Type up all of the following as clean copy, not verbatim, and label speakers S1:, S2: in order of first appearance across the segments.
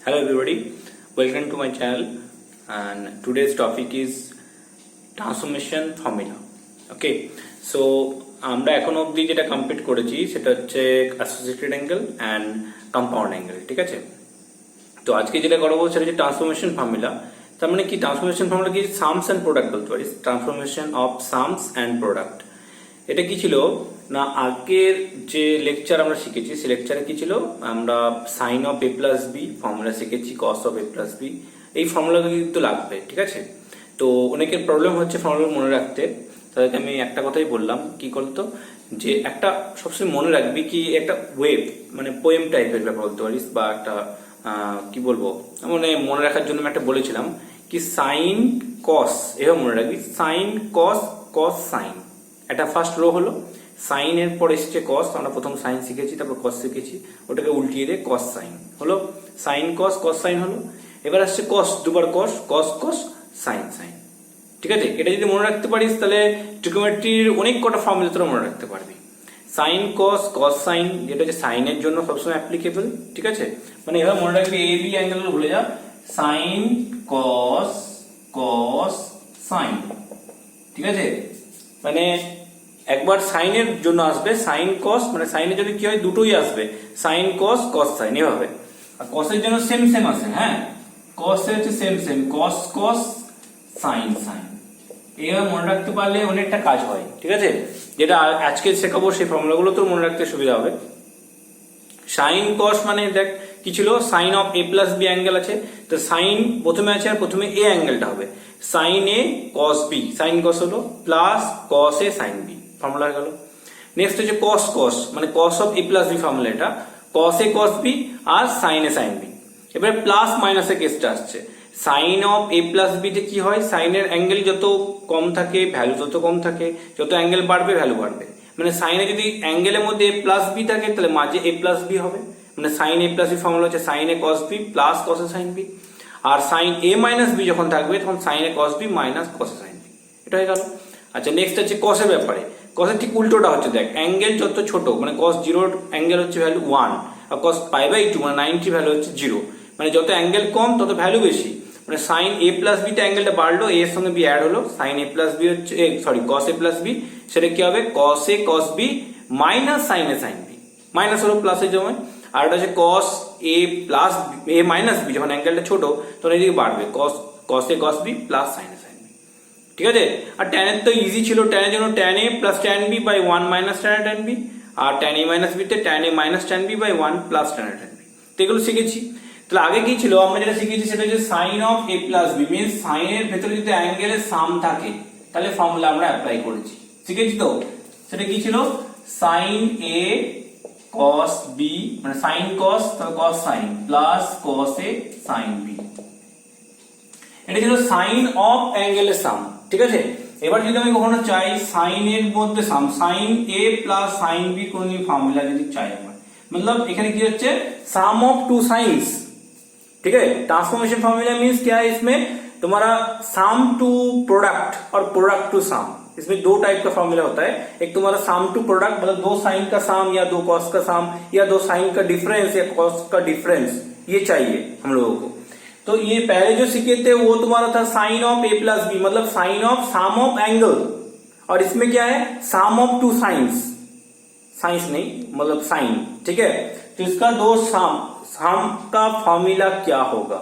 S1: Hello everybody, welcome to my channel and today's topic is transformation formula. Okay, so আমরা এখন অবধি যেটা complete করেছি সেটা হচ্ছে associated angle and compound angle, ঠিক আছে। তো আজকে যেটা করবো সেটা হচ্ছে ট্রান্সফরমেশন ফর্মুলা। তার মানে কি ট্রান্সফরমেশন ফর্মুলা কি, সামস অ্যান্ড প্রোডাক্ট বলতে পারিস, transformation of sums and product. এটা কি ছিল না, আগের যে লেকচার আমরা শিখেছি সে লেকচারে কি ছিল, আমরা sine of A plus B formula শিখেছি, cos of A plus B. এই ফর্মুলা কিন্তু লাগবে, ঠিক আছে। তো অনেকের প্রবলেম হচ্ছে ফর্মুলা মনে রাখতে, তাদেরকে আমি একটা কথাই বললাম, কি বলতো, যে একটা সবসময় মনে রাখবি কি একটা ওয়েভ মানে পোয়েম টাইপের ব্যাপার বলতে পারিস, বা একটা কি বলবো মানে মনে রাখার জন্য আমি একটা বলেছিলাম কি সাইন কস, এভাবে মনে রাখবি, সাইন কস কস সাইন। এটা ফার্স্ট রো হলো, সাইন এর পর এসছে কস, আমরা প্রথম সাইন শিখেছি তারপর কস শিখেছি, ওটাকে উল্টিয়ে দিয়ে কস সাইন হলো, সাইন কস কস সাইন হলো। এবার আসছে কস, দুবার কস, কস কস সাইন সাইন, ঠিক আছে। এটা যদি মনে রাখতে পারিস তাহলে ট্রিগোনোমেট্রির অনেক কটা ফর্মুলা তোরা মনে রাখতে পারবি। সাইন কস কস সাইন, যেটা হচ্ছে সাইনের জন্য সবসময় অ্যাপ্লিকেবল, ঠিক আছে। মানে এভাবে মনে রাখবি, এ বি অ্যাঙ্গেল ভুলে যা, সাইন কস কস সাইন, ঠিক আছে। মানে একবার সাইনের জন্য আসবে সাইন কস, মানে সাইনের জন্য কি হয়, দুটোই আসবে, সাইন কস কস সাইন এভাবে। আর কসের জন্য সেম সেম আসে, হ্যাঁ, কস এর হচ্ছে সেম সেম, কস কস সাইন সাইন। এভাবে মনে রাখতে পারলে অনেকটা কাজ হয়, ঠিক আছে। যেটা আজকে শেখাবো সেই ফর্মুলাগুলো তোর মনে রাখতে সুবিধা হবে। সাইন কস মানে দেখ কি ছিল, sine of A plus B angle আছে, তো সাইন প্রথমে আছে আর প্রথমে এ অ্যাঙ্গেলটা হবে, sine A cos B, sine cos হলো plus cos A sine B, formula গেল। নেক্সট হচ্ছে কস কস, মানে cos of A plus B formula, এটা কস এ কস বি আর সাইন এ সাইন বি। এবারে প্লাস মাইনাসের কেসটা আসছে, sine of A plus B তে কি হয়, সাইনের অ্যাঙ্গেল যত কম থাকে ভ্যালু তত কম থাকে, যত অ্যাঙ্গেল বাড়বে ভ্যালু বাড়বে। মানে সাইনে যদি অ্যাঙ্গেলের মধ্যে এ প্লাস বি থাকে তাহলে মাঝে এ প্লাস বি হবে, মানে sign A plus B formula হচ্ছে sign A cos B plus cos A sine B. আর সাইন এ মাইনাস বি যখন থাকবে তখন sign A cos B minus cos A sine B, এটা হয়ে গেল। আচ্ছা, নেক্সট হচ্ছে কসের ব্যাপারে। কসের ঠিক উল্টোটা হচ্ছে, দেখ অ্যাঙ্গেল যত ছোট, মানে কস জিরোর অ্যাঙ্গেল হচ্ছে value 1 R cos pi by 2 মানে 90 ভ্যালু হচ্ছে 0, মানে যত অ্যাঙ্গেল কম তত ভ্যালু বেশি। মানে সাইন এ প্লাস বি তে অ্যাঙ্গেলটা বাড়লো, এ এর সঙ্গে বি অ্যাড হলো, সাইন এ প্লাস বি হচ্ছে কস এ প্লাস বি, সেটা কি হবে কস A cos B minus sign A sine B, minus হলো প্লাসের জন্য। আর এটা হচ্ছে কস এ প্লাস এ মাইনাস বি, যখন অ্যাঙ্গেলটা ছোট তখন এদিকে বাড়বে, কস A cos B plus sign A sine B, ঠিক আছে। আর ট্যান এর তো ইজি ছিল, ট্যান এর জন্য tan A plus tan B by 1 minus tan A tan B, আর ট্যান এ মাইনাস বি তে tan A minus tan B by 1 plus tan A tan B. তো এগুলো শিখেছি। তাহলে আগে কি ছিল, আমরা যেটা শিখেছি সেটা হচ্ছে sine of A plus B means সাইনের ভেতরে যদি অ্যাঙ্গেলের সাম থাকে তাহলে ফর্মুলা আমরা অ্যাপ্লাই করেছি, শিখেছি। তো সেটা কি ছিল, সাইন এ কস বি মানে সাইন কস তাহলে কস sign plus cos A sine B, এটা ছিল সাইন অফ অ্যাঙ্গেলের সাম, ঠিক আছে। এবার যদি আমি কখনো চাই সাইন এর মধ্যে সাম, sign A plus sine B কোন ফর্মুলা যদি চাই আমরা, मतलब এখানে কি হচ্ছে सम ऑफ टू साइंस, ठीक है। ट्रांसफॉर्मेशन फॉर्मूला मींस क्या है, इसमें तुम्हारा सम टू प्रोडक्ट और प्रोडक्ट टू सम, इसमें दो टाइप का फॉर्मूला होता है। एक तुम्हारा सम टू प्रोडक्ट मतलब दो साइन का सम या दो कॉस का सम या दो साइन का डिफरेंस या कॉस का डिफरेंस, ये चाहिए हम लोगों को। तो ये पहले जो सीखे थे वो तुम्हारा था sine of A plus B मतलब sine of sum of angle, और इसमें क्या है sum of two science, science नहीं मतलब साइन, ठीक है। तो इसका दो सम का फॉर्मूला क्या होगा,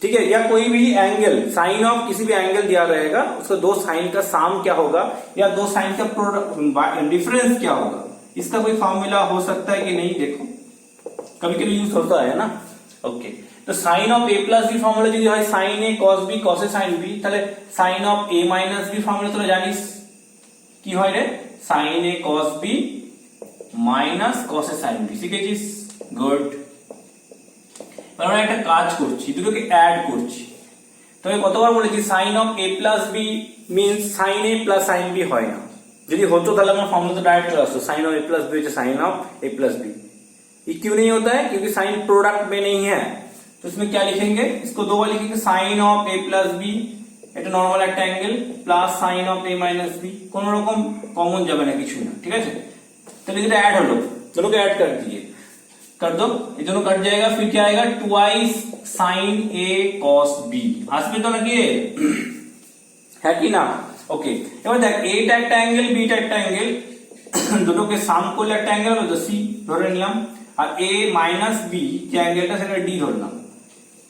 S1: ठीक है, या कोई भी एंगल साइन ऑफ किसी भी एंगल दिया रहेगा उसका दो साइन का सम क्या होगा या दो साइन का डिफरेंस क्या होगा, इसका कोई फॉर्मूला हो सकता है कि नहीं, देखो कभी कभी यूज होता है ना। ओके, तो sine of A plus B formula যদি হয় sine A cos B cos A sine B, তাহলে sine of A minus B formula তোরা জানিস কি হয় রে, sine A cos B minus cos A sine B, শিখেছিস, গুড। আমরা একটা কাজ করছি, দুটোকে অ্যাড করছি, তবে কতবার বলেছি sine of A plus B means sine A plus sine B হয় না, যদি হতো তাহলে আমার फॉर्मूला तो डायरेक्ट चला আসতো, sine of A plus B है sine of A plus B. ये क्यों नहीं होता है, क्योंकि साइन प्रोडक्ट में नहीं है, तो इसमें क्या लिखेंगे, इसको दो बार लिखेंगे, sine of A plus B, এটা নরমাল একটা angle plus sine of A minus B, কোন রকম কমন যাবে না, কিছু না, ঠিক আছে। তাহলে যেটা ऐड হলো, दोनों को ऐड कर दीजिए, कर दो, ये दोनों कट जाएगा, फिर क्या आएगा ट्वाइस साइन ए कॉस बी আসবে তো নাকি है कि ना। ओके এবার দেখ এটা একটা অ্যাঙ্গেল বিটা একটা অ্যাঙ্গেল দুটোকে সাম করলে একটা অ্যাঙ্গেল হবে তো সি ধরে নিলাম আর a माइनस बी যে অ্যাঙ্গেলটা সেটা d ধরলাম।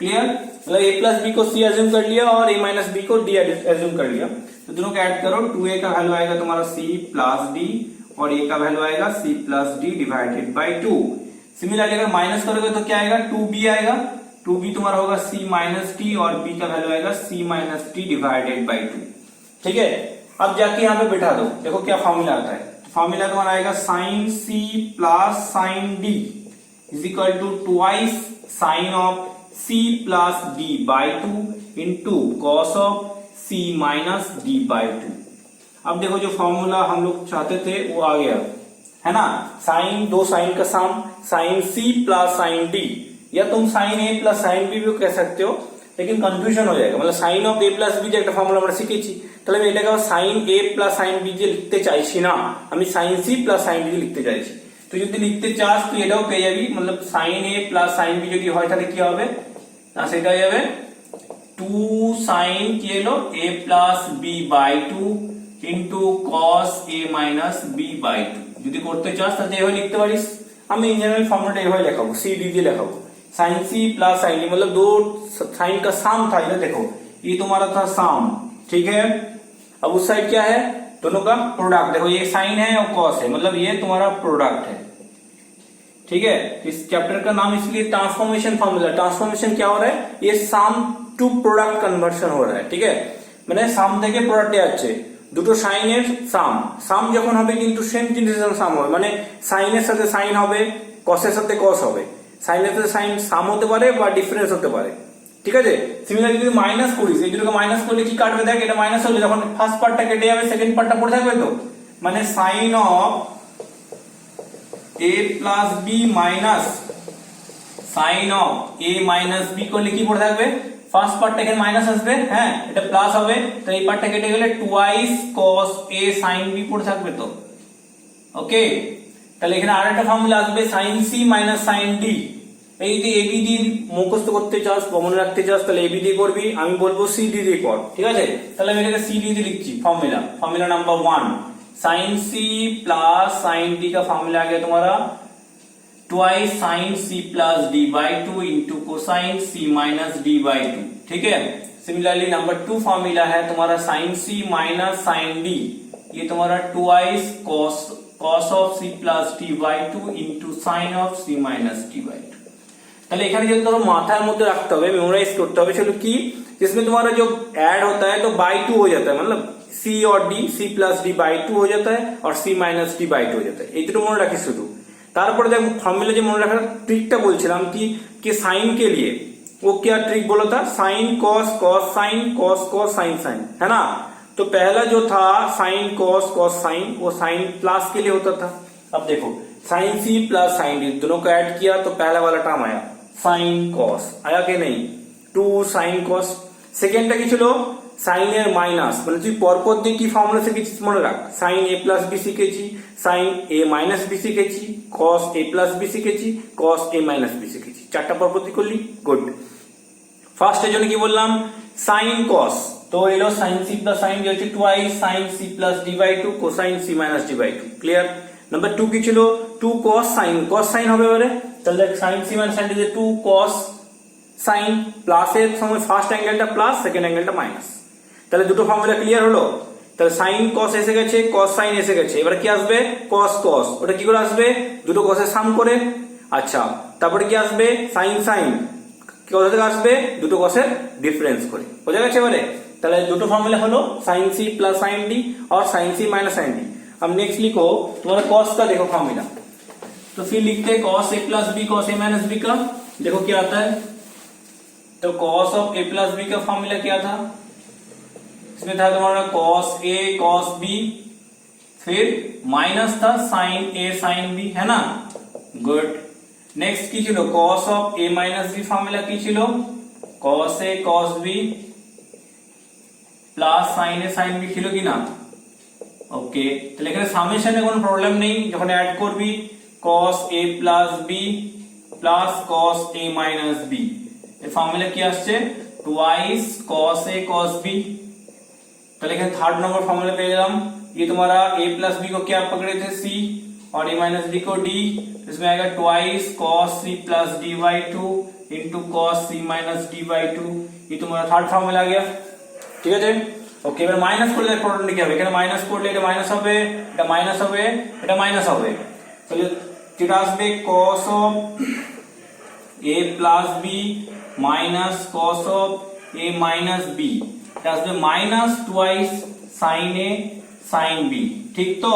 S1: क्लियर, मतलब a प्लस बी को c एज्यूम कर लिया और a माइनस बी को d एज्यूम कर लिया। तो दोनों को ऐड करो, 2a का वैल्यू आएगा तुम्हारा c प्लस d और a का वैल्यू आएगा c plus d divided by 2। Similarly अगर माइनस करोगे तो क्या आएगा 2b आएगा, 2b तुम्हारा होगा c माइनस टी और b का वैल्यू आएगा c minus T divided by 2। ठीक है, अब जाके यहाँ पे बैठा दो, देखो क्या फॉर्मूला आता है। फॉर्मूला तुम्हारा आएगा sine c plus sine d is equal to twice sine of c plus d by 2 into cos of c minus d by 2। अब देखो जो फॉर्मूला हम लोग चाहते थे वो आ गया है ना, साइन दो साइन का sum sine c plus sine d, या तुम sine a plus sine b भी कह सकते हो, लेकिन कंफ्यूजन हो जाएगा। मतलब sine of a plus b যে একটা ফর্মুলা আমরা শিখেছি, তাহলে আমি এটাকে sine a plus sine b যে লিখতে চাইছি না, আমি sine c plus sine d লিখতে চাইছি। তুই যদি লিখতে চাস তুই এটাও পেয়ে যাবি, मतलब sine a plus sine b যদি হয় তাহলে কি হবে না, সেটা হয়ে যাবে 2 সাইন কি হলো a plus b by 2 into cos a minus b by 2। যদি করতে চাস তাহলে এইভাবে লিখতে পারিস। আমি इन जनरल फॉर्मूला এইভাবে লেখাবো, c d দিয়ে লেখাবো, sine c plus sine d, मतलब दो साइन का सम था, इधर देखो ये तुम्हारा था सम, ठीक है। अब उस साइड क्या है, दोनों का प्रोडक्ट, देखो ये साइन है और कॉस है, मतलब ये तुम्हारा प्रोडक्ट है। ठीक है, इस चैप्टर का नाम इसलिए ट्रांसफॉर्मेशन फॉर्मूला। ट्रांसफॉर्मेशन क्या हो रहा है, ये सम टू प्रोडक्ट कन्वर्शन हो रहा है। ठीक है, মানে সাম থেকে প্রোডাক্টে যাচ্ছে, দুটো সাইনের সাম, সাম যখন হবে কিন্তু সেম জিনিসের সাম হবে, মানে সাইনের সাথে সাইন হবে, কসের সাথে কস হবে, সাইনের সাথে সাইন সাম হতে পারে বা ডিফারেন্স হতে পারে। ঠিক আছে, সিমিলারলি যদি মাইনাস করিস, এই দুটোকে মাইনাস করলে কি কাটবে, দেখ এটা মাইনাস হলে যখন ফার্স্ট পার্টটা কেটে যাবে সেকেন্ড পার্টটা পড়ে থাকবে, তো মানে sine of a plus B minus sine of a minus B করলে কি পড়ে থাকবে, ফার্স্ট পার্টটা এখানে মাইনাস আসবে, হ্যাঁ এটা প্লাস হবে, তো এই পার্টটা কেটে গেলে twice cos a sin b পড়ে থাকবে। তো ওকে, তাহলে এখানে আরেকটা ফর্মুলা আসবে sin c minus sin d। এই যে এবি ডি মুখস্থ করতে চাস বা মনে রাখতে চাস তাহলে এবি দিয়ে করবি, আমি বলবো সি ডি দিয়ে কর। ঠিক আছে, তাহলে আমি এটাকে সি ডি দিয়ে লিখছি formula. Formula number 1 sin c plus sin d का फॉर्मूला आ गया तुम्हारा twice sin c plus d by 2 into cosine c minus d by 2। ठीक है, सिमिलरली नंबर 2 फॉर्मूला है तुम्हारा sin c minus sin d, ये तुम्हारा twice cos of c plus d by 2 into sine of c minus d by 2। তাহলে এখানে যেটা তোমার মাথার মধ্যে রাখতে হবে, মেমোরাইজ করতে হবে, সেটা কি, जिसमें तुम्हारा जो ऐड होता है तो बाई 2 हो जाता है, मतलब c और d c plus d by 2 हो जाता है और c माइनस d बाई 2 हो जाता है। এই দুটো মনে রাখিস শুধু। তারপরে দেখ फॉर्मूला जो মনে রাখার ट्रिकটা বলছিলাম कि साइन के लिए वो क्या ट्रिक बोला था, sine cos cos sine cos cos sine sine, है ना। तो पहला जो था साइन कॉस कॉस साइन, वो साइन प्लस के लिए होता था। अब देखो sine C plus sine D दोनों को ऐड किया तो पहला वाला टर्म आया साइन कॉस, आया कि नहीं, 2 साइन कॉस। सेकेंडটা কি ছিল, সাইনের মাইনাস, মানে তুই পরপর দিয়ে কি ফর্মুলা শিখেছিস মনে রাখ, সাইন এ প্লাস বি শিখেছি, সাইন এ মাইনাস বি শিখেছি, কস এ প্লাস বি শিখেছি, কস এ মাইনাস বি শিখেছি, চারটা পরপর দিয়ে করলি, গুড। ফার্স্টের জন্য কি বললাম, সাইন কস, তো এলো sine C plus sine D হচ্ছে twice sine C plus D by 2 cosine C minus D by 2। Clear. Number 2 কি ছিল, 2 cos সাইন হবে এবারে, তাহলে দেখ sine C minus sine D 2 cos sine, প্লাসের সময় ফার্স্ট অ্যাঙ্গেলটা প্লাস সেকেন্ড অ্যাঙ্গেলটা মাইনাস, তাহলে দুটো ফর্মুলা ক্লিয়ার হলো। তাহলে সাইন কস এসে গেছে, কস সাইন এসে গেছে, এবার কি আসবে কস কস, ওটা কি করে আসবে, দুটো কসের সাম করে। আচ্ছা, তারপরে কি আসবে সাইন সাইন, কোথা থেকে আসবে, দুটো কসের ডিফারেন্স করে। বোঝা গেছে এবারে, তাহলে দুটো ফর্মুলা হলো sine C plus sine D और sine C minus sine D. अब नेक्स्ट लिखो तुम्हारा कॉस का, देखो फॉर्मूला, तो फिर लिखते हैं cos A plus B cos A minus B का, देखो क्या आता है, तो cos of A plus B का फॉर्मूला क्या था, इसमें था तुम्हारा कॉस ए कॉस बी, फिर माइनस था साइन ए साइन बी, है ना, गुड। नेक्स्ट की ছিল cos of a minus b formula কি ছিল, cos a cos b plus sin a sin b ছিল কি না, ওকে। তাহলে এখানে সামেশনে কোনো প্রবলেম নেই, যখন অ্যাড করবি cos a plus b plus cos a minus b, এর ফর্মুলা কি আসছে twice cos a cos b। তাহলে এখানে थर्ड नंबर फॉर्मूला पे गया ये तुम्हारा a प्लस b को क्या पकड़े थे c और a माइनस b को d, इसमें आएगा twice cos c plus d by two into cos c minus d by two, ये तुम्हारा थर्ड फॉर्मूला आ गया। ঠিক আছে ওকে, এবার মাইনাস করলে প্রোডাক্ট কি হবে, এখানে মাইনাস করলে এটা মাইনাস হবে, এটা মাইনাস হবে, এটা মাইনাস হবে, তাহলে যেটা আসবে cos of a plus b minus cos of a minus b, এটা আসবে minus twice sin a sin b। ঠিক তো,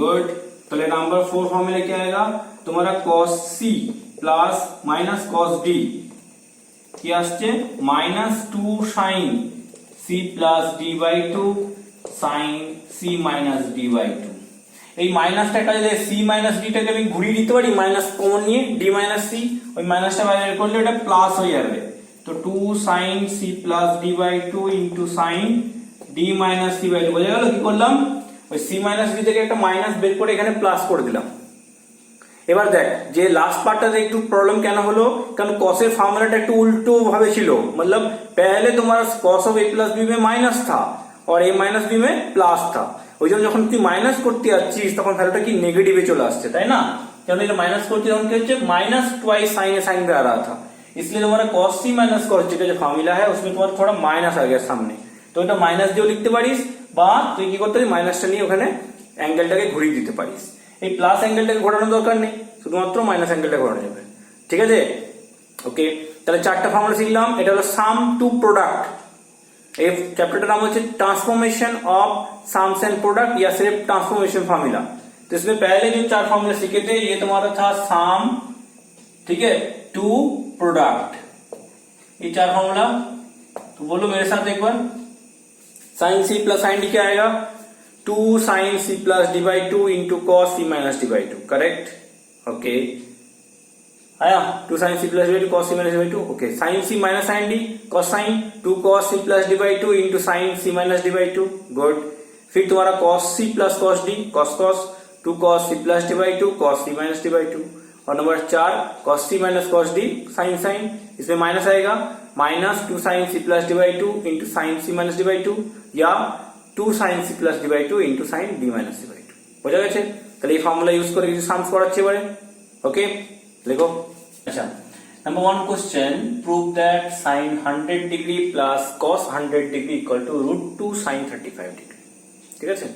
S1: गुड। তাহলে নাম্বার 4 फॉर्मूला क्या आएगा तुम्हारा cos c plus minus cos d কি আসছে minus 2 sin c plus d by 2 sin c minus d by 2। এই মাইনাসটা কাজে c মাইনাস d টাকে আমি ঘুরিয়ে দিতে পারি, মাইনাস কমন নিয়ে d মাইনাস c, ওই মাইনাসটা বাইরে করলে এটা প্লাস হয়ে যাবে, তো 2 sin c plus d by 2 into sin d minus c by 2। বোঝা গেল কি করলাম, ওই c মাইনাস d থেকে একটা মাইনাস বের করে এখানে প্লাস করে দিলাম। এবার দেখ যে লাস্ট পার্টটাতে একটু প্রবলেম কেন হলো, কারণ cos এর फॉर्मूलाটা একটু उल्टो भावे ছিল, मतलब पहले तुम्हारा cos of a plus b में माइनस था और a माइनस b में प्लस था, ওই জন্য যখন তুই মাইনাস করতে যাচ্ছিস তখন ভ্যালুটা কি নেগেটিভে চলে আসছে, তাই না? কারণ এটা মাইনাস করতে তখন কি হচ্ছে minus twice sin a sin b आ रहा था, इसलिए तुम्हारा cos c minus cos d का जो फॉर्मूला है उसमें तुम्हारा थोड़ा माइनस आ गया सामने, তো এটা মাইনাস দিয়েও লিখতে পারিস বা তুই কি করতে পারিস মাইনাসটা নিয়ে ওখানে অ্যাঙ্গেলটাকে ঘুরিয়ে দিতে পারিস। এই প্লাস অ্যাঙ্গেলটাকে ঘোরানোর দরকার নেই, শুধুমাত্র মাইনাস অ্যাঙ্গেলটা ঘোরানো যাবে। ঠিক আছে ওকে, তাহলে চারটা ফর্মুলা শিখলাম। এটা হলো সাম টু প্রোডাক্ট, এই চ্যাপ্টারটার नाम है transformation of sums and product या सिर्फ ट्रांसफॉर्मेशन फॉर्मूला। तो इसमें पहले जो चार फॉर्मूला सीखे थे ये तुम्हारा था सम, ठीक है, टू प्रोडक्ट, ये चार फॉर्मूला। तो बोलो मेरे साथ एक बार, sine C plus sine D क्या आएगा 2 sin c plus d by 2 into cos c minus d by 2, correct? Okay आया 2 sin c plus d by 2 cos c minus d by 2, okay. sin c minus sin d cos sin 2 cos c plus d by 2 into sin c minus d by 2, good. फिर तुम्हारा cos c plus cos d cos cos 2 cos c plus d by 2 cos c minus d by 2, और number 4 cos c minus cos d sin sin, इसमें minus आएगा minus 2 sin c plus d by 2 into sin c minus d by 2 या 2 sin c plus d by 2 into sin d minus d by 2। বোঝা গেছে? তাহলে এই formula use করে কিছু সামস করাচ্ছি এবারে, ওকে দেখো। আচ্ছা, number 1 question, prove that sin 100 degree plus cos 100 degree equal to √2 sin 35 degree. ঠিক আছে,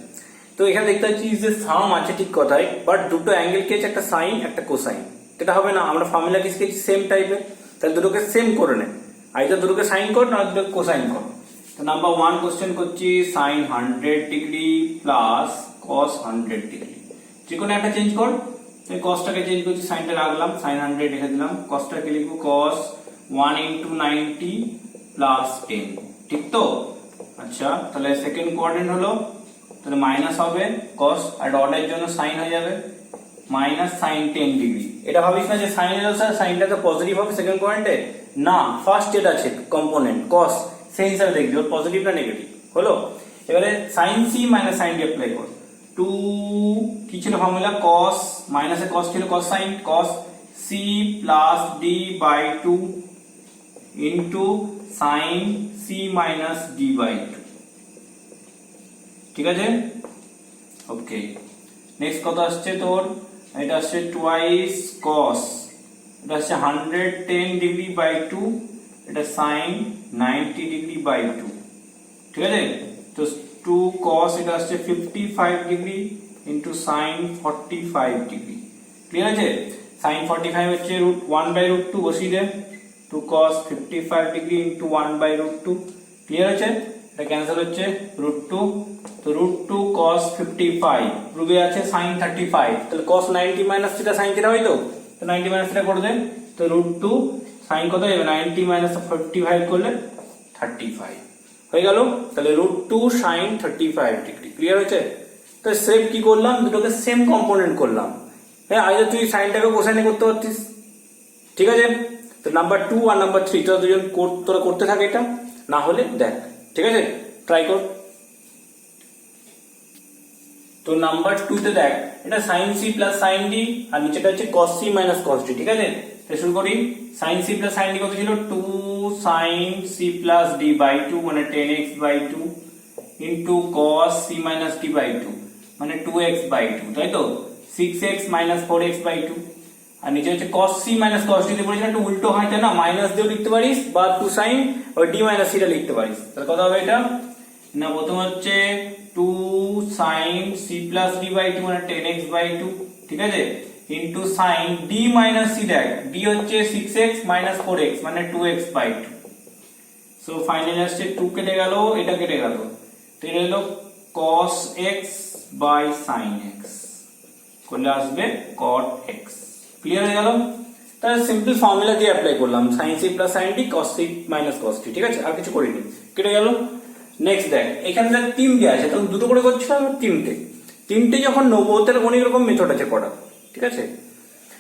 S1: তো এখানে দেখতে পাচ্ছি যে সাম আছে ঠিক কথাই, বাট দুটো অ্যাঙ্গেল কি আছে, একটা সাইন একটা কোসাইন, এটা হবে না। আমরা ফর্মুলা কি শিখেছি সেম টাইপের, তাহলে দুটোকে সেম করে নে, আইদার দুটোকে সাইন কর না দুটোকে কোসাইন কর। তো নাম্বার 1 কোশ্চেন করছি sin 100 degree plus cos 100 degree, যে কোনো একটা চেঞ্জ কর। এই cosটাকে চেঞ্জ করছি, সাইনটা রাখলাম, sin 100 লিখে দিলাম, cosটাকে লিখবো cos 1 into 90 প্লাস 10, ঠিক তো? আচ্ছা, তাহলে সেকেন্ড কোয়াড্রেন্ট হলো, তাহলে মাইনাস হবে cos, আর ডটের জন্য সাইন হয়ে যাবে মাইনাস sin 10 ডিগ্রি। এটা ভাবিস না যে সাইন এলো স্যার সাইনটা তো পজিটিভ হবে সেকেন্ড কোয়াড্রেন্টে, না, ফার্স্ট যেটা আছে কম্পোনেন্ট cos সেই হিসাবে দেখবি ওর পজিটিভ না নেগেটিভ হলো। এবারে sin c minus sin d apply কর, 2 কি ছিল ফর্মুলা cos, মাইনাসে cos ছিল cos sin, cos c plus d by 2 into sin c minus d by 2, ঠিক আছে ওকে। নেক্সট কত আসছে তোর, এটা আসছে টুয়াইস cos, এটা আসছে 110 ডিগ্রি বাই 2, এটা sin 90 ডিগ্রি বাই 2, ঠিক আছে। তো 2 cos এটা আসছে 55 degree into sin 45 degree, clear আছে? sin 45 হচ্ছে √1/√2 বসিয়ে দে, 2 cos 55 ডিগ্রি ইনটু 1/√2, ক্লিয়ার আছে? এটা ক্যান্সেল হচ্ছে √2, তো √2 cos 55 রুবে আছে sin 35, তাহলে cos 90 minus theta sin theta হয়, তো 90 মাইনাস থিটা করে দে, তো √2 sin কত হবে 90 মাইনাস 55 করলে 35 হয়ে গেল, তাহলে √2 sin 35 ডিগ্রি, ক্লিয়ার হয়েছে? তো সেম কি করলাম, দুটোকে সেম কম্পোনেন্ট করলাম, হ্যাঁ, আইদার তুই সাইনটাকে কোসাইনে করতে পারতিস, ঠিক আছে। তো নাম্বার 2 আর নাম্বার 3 তোরা করতে থাকে এটা, না হলে দেখ, ঠিক আছে, ট্রাই কর। তো নাম্বার 2 তে দেখ, এটা sin c plus sin d আর নিচেটা হচ্ছে cos c minus cos d, ঠিক আছে। তো শুরু করি। sin c plus sin d কত ছিল 2 sin c plus d by 2 মানে 10x by 2 into cos c minus d by 2 মানে 2x বাই 2, তাই তো 6x মাইনাস 4x বাই 2। আর নিচে হচ্ছে cos c minus cos d তে পড়েছিল, একটু উল্টো হয় তাই না, মাইনাস দিয়েও লিখতে পারিস বা 2 sin ওই d মাইনাস c টা লিখতে পারিস। তাহলে কত হবে এটা না, প্রথম হচ্ছে 2 sin c plus d by 2 মানে 10x বাই 2, ঠিক আছে, into sin d minus c, দেখ d হচ্ছে 6x মাইনাস 4x মানে 2x বাই 2। সো ফাইনালি আসছে 2 কেটে গেল, এটা কেটে গেল, তো এটা হলো cos x by sin x, করলে আসবে cot x। ক্লিয়ার হয়ে গেল? তাহলে সিম্পল ফর্মুলা দিয়ে অ্যাপ্লাই করলাম, sin c plus sin d cos c minus cos d, ঠিক আছে, আর কিছু করিনি, কেটে গেল। নেক্সট দেখ এখানে দেখ 3 দেয়া আছে, তখন দুটো করে করছিলাম, তিনটে যখন নেবো তাহলে অনেক রকম মেথড আছে করা, ঠিক আছে।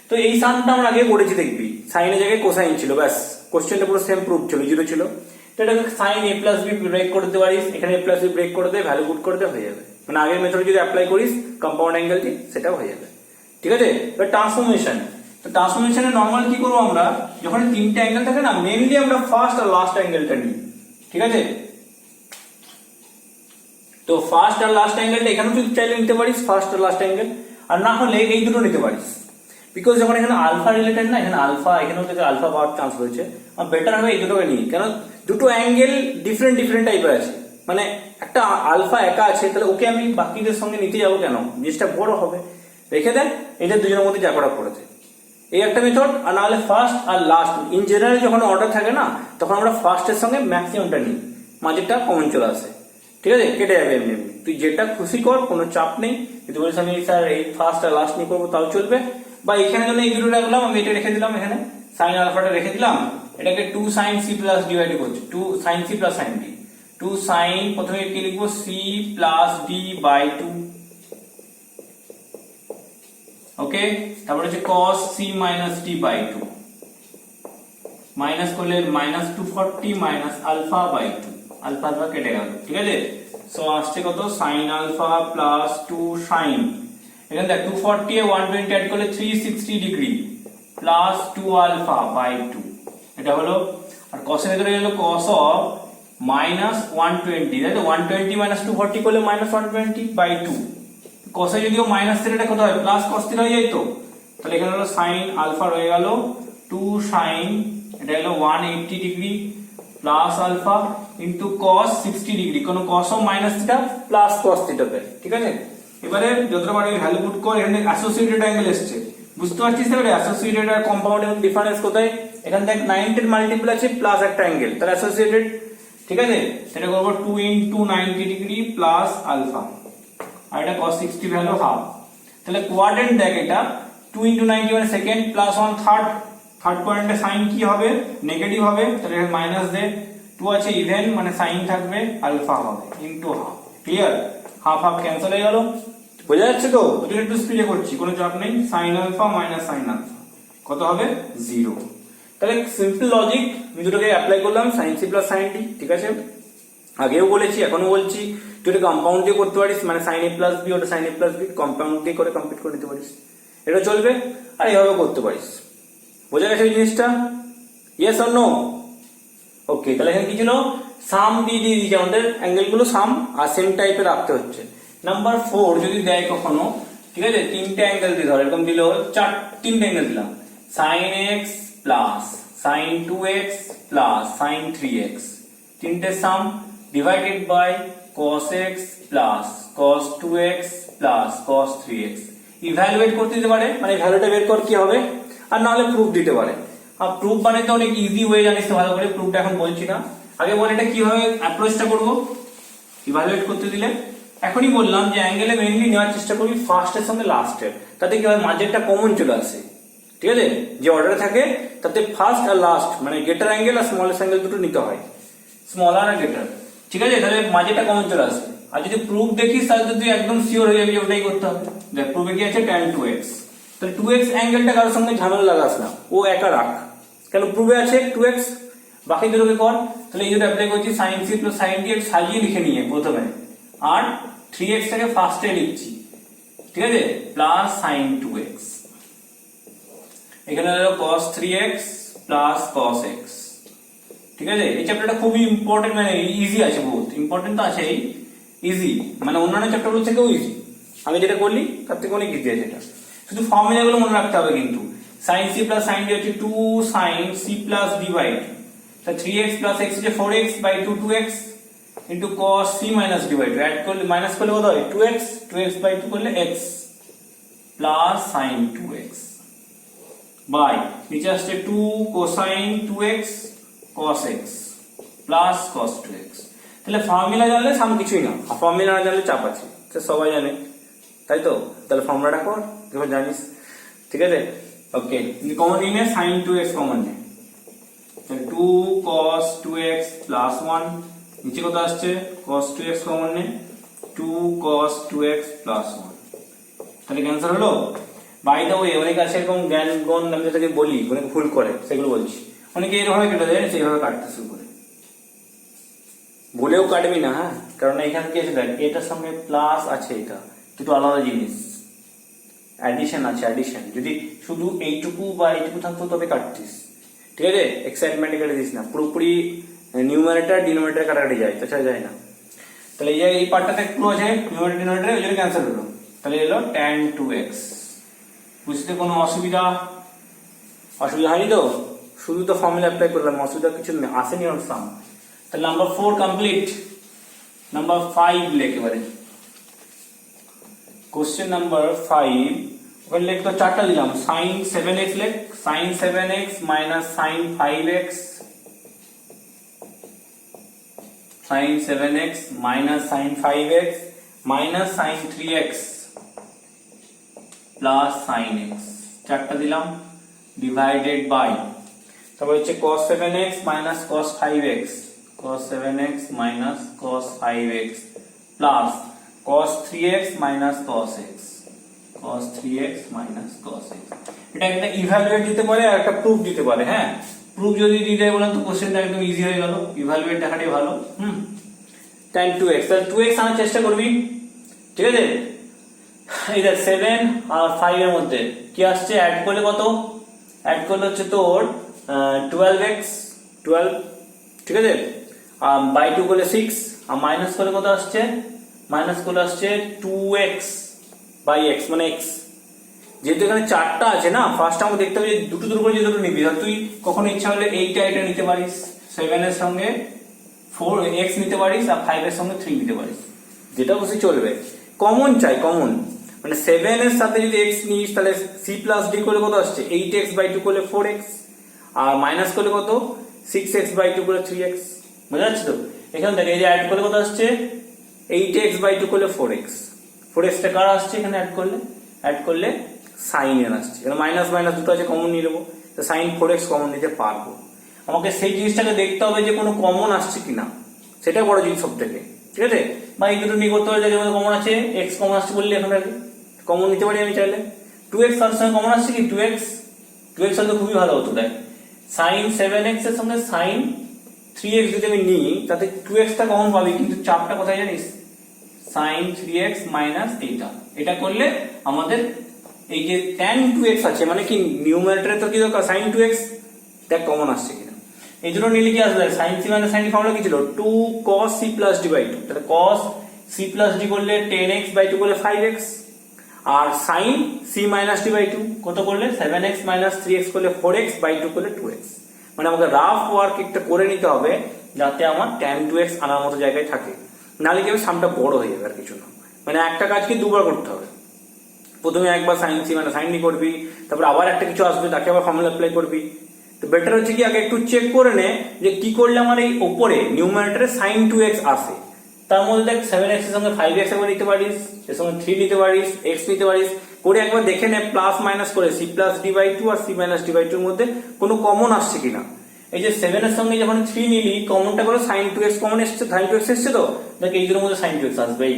S1: তো এই সামটা আমরা আগে করেছি, দেখবি সাইনের জায়গায় কোসাইন ছিল, ব্যাস কোশ্চেনটা পুরো সেম প্রুফ ছিল, 0 ছিল। তো এটাকে sine a plus b break করে দিতে পারিস, এখানে a প্লাস b ব্রেক করে দে, ভ্যালু পুট করে দে, হয়ে যাবে। মানে আগের মেথড যদি অ্যাপ্লাই করিস কম্পাউন্ড অ্যাঙ্গেল দিয়ে, সেটাও হয়ে যাবে, ঠিক আছে। এবার ট্রান্সফরমেশন, তো ট্রান্সফরমেশনে নরমাল কি করবো আমরা, যখন তিনটে অ্যাঙ্গেল থাকে না, মেইনলি আমরা ফার্স্ট আর লাস্ট অ্যাঙ্গেলটা নিই, ঠিক আছে। তো ফার্স্ট আর লাস্ট অ্যাঙ্গেলটা এখানেও যদি চাইলে নিতে পারিস, ফার্স্ট আর লাস্ট অ্যাঙ্গেল, আর না হলে এই দুটো নিতে পারিস, বিকজ যখন এখানে আলফা রিলেটেড না, এখানে আলফা, এখানেও থেকে আলফা পাওয়ার চান্স রয়েছে, আর বেটার হবে এই দুটোকে নিই, কেন দুটো অ্যাঙ্গেল ডিফারেন্ট টাইপের আছে, মানে একটা আলফা একা আছে, তাহলে ওকে আমি বাকিদের সঙ্গে নিতে যাবো কেন, জিনিসটা বড় হবে, রেখে দেন এটা দুজনের মধ্যে যা করা পড়েছে, এই একটা মেথড। আর নাহলে ফার্স্ট আর লাস্ট, ইন জেনারেল যখন অর্ডার থাকে না, তখন আমরা ফার্স্টের সঙ্গে ম্যাক্সিমামটা নিই, মাঝেরটা কমন চলে আসে, ঠিক আছে, কেটে যাবে এমনি এমনি, তুই যেটা খুশি কর, কোনো চাপ নেই। যদি বলিস আমি স্যার এই ফার্স্ট আর লাস্ট নিয়ে করবো তাও চলবে, বা এখানে জন্য এই দুটো রাখলাম, আমি এটা রেখে দিলাম, এখানে সাইন আলফাটা রেখে দিলাম, এটাকে 2 sin c plus d by 2 করছি, 2 sin c plus sin d, 2 sin প্রথমে কি লিখবো c plus d by 2, okay. তারপরে হচ্ছে cos c minus d by 2, minus করলে minus 240 minus alpha by 2, alpha alpha কেটে গেল, ঠিক আছে। সো আসছে কত sin আলফা প্লাস 2 sin, এখানে দেখ 240 এ 120 অ্যাড করলে 360 ডিগ্রি প্লাস 2 আলফা বাই 2, এটা হলো। আর cos এর ভিতরে গেল cos অফ মাইনাস 120, তাই তো 120 মাইনাস 240 করলে মাইনাস 120 বাই 2, cos এ যদিও মাইনাস থিটা, এটা কত হয় প্লাস cos থিটা হয়ে যায়, তো তাহলে এখানে হলো sin আলফা রয়ে গেল 2 sin, এটা হলো 180 degree plus alpha into cos 60 degree, কোন cos of minus theta plus cos theta দেয়, ঠিক আছে। এবারে যতটা পারি ভ্যালু পুট কর, এখানে অ্যাসোসিয়েটেড অ্যাঙ্গেল এসেছে, বুঝতে পারছিস এবারে অ্যাসোসিয়েটেড আর কম্পাউন্ড এর ডিফারেন্স কোথায়, এখানে দেখ 90 এর মাল্টিপল আছে প্লাস একটা অ্যাঙ্গেল, তাহলে অ্যাসোসিয়েটেড, ঠিক আছে। এটা করব 2 ইনটু 90 ডিগ্রি প্লাস আলফা, আর এটা cos 60 ভ্যালু হাফ, তাহলে কোয়াড্রেন্ট দেখ, এটা 2 ইনটু 90 মানে সেকেন্ড প্লাস 1 থার্ড কোয়াড্রেন্টে সাইন কি হবে, নেগেটিভ হবে, তাহলে এখানে মাইনাস দে, 2 আছে ইভেন মানে সাইন থাকবে, আলফা হবে into half, clear, half half cancel হয়ে গেল, বোঝা যাচ্ছে তো। ওটা একটু স্পিডে করছি, কোনো চাপ নেই, sin alpha minus sin alpha কত হবে 0। তাহলে সিম্পল লজিক আমি দুটোকে অ্যাপ্লাই করলাম, sin c plus sin d, ঠিক আছে। আগেও বলেছি এখনো বলছি, তুই এটা কম্পাউন্ড দিয়ে করতে পারিস, মানে sin a প্লাস b, ওটা sin a plus b compound দিয়ে করে কমপ্লিট করে নিতে পারিস, এটা চলবে। আর এইভাবে করতে পারিস, বোঝা গেছে এই জিনিসটা, ইয়েস অর নো? ওকে, তাহলে এখানে কি ছিল, সাম দিয়ে দিয়েছি, আমাদের অ্যাঙ্গেল গুলো সাম আর সেম টাইপের রাখতে হচ্ছে। নাম্বার 4 যদি দেয় কখনো, ঠিক আছে, তিনটে অ্যাঙ্গেল দিয়ে ধর, এরকম দিল তিনটে অ্যাঙ্গেল দিলাম, sin x plus sin 2x plus sin 3x, তিনটে sum divided by cos x plus cos 2x plus cos 3x, evaluate করতে দিতে পারে, মানে ভ্যালুটা বের কর কি হবে, আর না হলে প্রুফ দিতে পারে। আর প্রুফ বানাতে অনেক ইজি ওয়ে জানিস তো ভালো করে, প্রুফটা এখন বলছি না, আগে বল এটা কিভাবে অ্যাপ্রোচটা করব ইভ্যালুয়েট করতে দিলে। এখনই বললাম যে অ্যাঙ্গেলে মেইনলি নেওয়ার চেষ্টা করবি ফার্স্টের সঙ্গে লাস্টের, তাতে কি হয় মাঝেরটা কমন চলে আসে, ঠিক আছে, যে অর্ডারে থাকে তাতে ফার্স্ট আর লাস্ট মানে গ্রেটার অ্যাঙ্গেল আর স্মলেস্ট অ্যাঙ্গেল দুটো নিতে হয়, স্মলার আর গ্রেটার, ঠিক আছে, তাহলে মাঝেটা কমন চলে আসে। আর যদি প্রুফ দেখিস তাহলে তুই একদম শিওর হয়ে যাবি ওটাই করতে হবে। দেখ প্রুফে কি আছে tan 2x, তাহলে 2x অ্যাঙ্গেলটা কারোর সঙ্গে ঝামেলা লাগাস না, ও একা রাখ, কেন প্রুফে আছে 2x, বাকি দুটোকে কর। তাহলে এই যেটা অ্যাপ্লাই করছি sin c plus sin d সাজিয়ে লিখে নিয়ে প্রথমে, আর 3x টাকে ফার্স্টে লিখছি, ঠিক আছে, প্লাস sin 2x, এখানে হলো cos 3x plus cos x। ঠিক আছে, এই চ্যাপ্টারটা খুবই ইম্পর্টেন্ট, মানে ইজি আছে, বহুত ইম্পর্টেন্ট তো আছেই, ইজি মানে অন্যান্য চ্যাপ্টারগুলো থেকেও ইজি। আমি যেটা করলি তার থেকে অনেক ইজি আছে এটা, শুধু ফর্মুলাগুলো মনে রাখতে হবে কিন্তু। sin c plus sin d হচ্ছে 2 sin c plus d by 2, 3x plus x হচ্ছে 4x by 2 2x into cos c minus d by 2, add করলে মাইনাস করলে কত হয় 2x, 2x বাই 2 করলে x plus sin 2x by নিচে আসছে 2 cosine 2x cos x plus cos 2x। তাহলে formula জানলে সাম কিছুই না, ফর্মুলা না জানলে চাপ আছে, সে সবাই জানে, তাই তো? তাহলে ফর্মুলাটা কর যখন জানিস, ঠিক আছে? ওকে, কমন নিয়ে sin 2x কমন নে, 2 cos 2x প্লাস 1, নিচে কত আসছে cos 2x কমন নে, 2 cos 2x প্লাস 1। তাহলে ক্যান্সার হলো। বাই দ্য ওয়ে, অনেক আছে এরকম জ্ঞান গুণ আমি যেটাকে বলি অনেক ভুল করে, সেগুলো বলছি। অনেকে এরভাবে কেটে দেয়, সেইভাবে কাটতে শুরু করে, ভুলেও কাটবি না, হ্যাঁ, কারণ এখানে কি আছে দেখ, এটার সঙ্গে প্লাস আছে, এটা দুটো আলাদা জিনিস, অ্যাডিশন আছে, অ্যাডিশন। যদি শুধু এইটুকু বা এইটুকু থাকতো তবে কাটতিস, ঠিক আছে? এক্সাইটমেন্টে কেটে দিস না, পুরোপুরি নিউমারেটর ডিনোমিনেটর কাটাকাটি যায়, তাছাড়া যায় না। তাহলে এই পার্টটাতে একটু আছে নিউমারেটর ডিনোমিনেটর, ওই জন্য ক্যান্সেল হলো। তাহলে এলো tan 2x। বুঝতে কোনো অসুবিধা হয়নি তো? শুধু তো ফর্মুলা অ্যাপ্লাই করলাম, অসুবিধা কিছু আসেনি ওর সাম। তাহলে নাম্বার 4 কমপ্লিট। নাম্বার 5 লেখ এবারে, কোশ্চেন নাম্বার 5। ওখানে লেখ তো চারটা দিলাম, sin 7x লেখ, sin 7x minus sin 5x, sin 7x minus sin 5x minus sin 3x plus sin x, চারটা দিলাম, ডিভাইডেড বাই, তারপর হচ্ছে cos 7x minus cos 5x, cos 7x minus cos 5x plus cos 3x minus cos x, cos 3x minus cos x। এটা একটা evaluate দিতে পারে আর একটা proof দিতে পারে। হ্যাঁ, প্রুফ যদি দিয়ে দেয় বলেন তো কোশ্চেনটা একদম ইজি হয়ে গেল, ইভালুয়েট দেখাটাই ভালো। tan 2x, তাহলে 2x আনার চেষ্টা করবি, ঠিক আছে? এই দেখ 7 আর 5 এর মধ্যে কি আসছে, অ্যাড করলে কত, অ্যাড করলে হচ্ছে তোর 12x, 12, ঠিক আছে? আর বাই 2 করলে 6, আর মাইনাস করলে কত আসছে, মাইনাস করলে আসছে 2x বাই x মানে x। যেহেতু এখানে চারটা আছে না, ফার্স্ট আমরা দেখতে হবে যে দুটো দুটো করে যে দুটো নিবি, আর তুই কখনো ইচ্ছা হলে এইটা এটা নিতে পারিস, 7 এর সঙ্গে 4x নিতে পারিস, আর 5 এর সঙ্গে 3 নিতে পারিস, যেটা বসে চলবে। কমন চাই, কমন মানে 7 এর সাথে যদি x নিস তাহলে c প্লাস d করলে কত আসছে, 8x বাই 2 করলে 4x, আর মাইনাস করলে কত 6x বাই 2 করলে 3x। বুঝা যাচ্ছে তো? এখানে দেখ, এই যে অ্যাড করলে কত আসছে, 8x বাই 2 করলে 4x, 4x টা কার আসছে এখানে, অ্যাড করলে সাইন এর আসছে, এখানে মাইনাস মাইনাস দুটো আছে, কমন নিয়ে নেবো, তো সাইন 4x কমন নিতে পারবো। আমাকে সেই জিনিসটাকে দেখতে হবে যে কোনো কমন আসছে কিনা, সেটা বড় জিনিস সব থেকে, ঠিক আছে? বা এই দুটো নিয়ে করতে হবে, যাদের মধ্যে কমন আছে, x কমন আসছে বললে এখানে কমন নিতে পারি আমি চাইলে। 2x তার সঙ্গে কমন আসছে কি 2x, 2x হলে খুবই ভালো হতো। দেখ sin 7x এর সঙ্গে sin 3x যদি আমি নিই তাতে 2x টা কমন পাবি, কিন্তু চাপটা কোথায় জানিস, sin 3x মাইনাস এটা করলে আমাদের এই যে tan 2x আছে, মানে কি নিউমারেটরে তো কি দরকার sin 2x, দেখ কমন আসছে কিনা। এই জন্য নিলে কি আসবে, sin c minus sin d formula কি ছিল, 2 cos c plus d by 2, তাহলে cos c প্লাস d করলে 10x বাই 2 করলে 5x, আর sin c minus d by 2 কত করলে 7x মাইনাস 3x করলে 4x বাই 2 করলে 2x। মানে আমাকে রাফ ওয়ার্ক একটা করে নিতে হবে যাতে আমার tan 2x আনার মতো জায়গায় থাকে, নাহলে কি সামটা বড় হয়ে যাবে, আর কিছু না। মানে একটা কাজকে দুবার করতে হবে, প্রথমে একবার sin c মানে sin d করবি, তারপর আবার একটা কিছু আসবে তাকে আবার ফর্মুলা অ্যাপ্লাই করবি। তো বেটার হচ্ছে কি আগে একটু চেক করে নে যে কি করলে আমার এই উপরে নিউমারেটরে sin 2x আসে। তার মধ্যে দেখ 7x এর সঙ্গে 5x একবার নিতে পারিস, এর সঙ্গে 3 নিতে পারিস, x নিতে পারিস, করে একবার দেখে নে প্লাস মাইনাস করে c প্লাস d বাই 2 আর c মাইনাস d বাই 2 এর মধ্যে কোনো কমন আসছে কিনা। এই যে 7 এর সঙ্গে যখন 3 নিলি কমনটা করে sin 2x কমন এসেছে, sin 2x এসেছে, তো দেখ এই দুটোর মধ্যে sin 2x আসবে। এই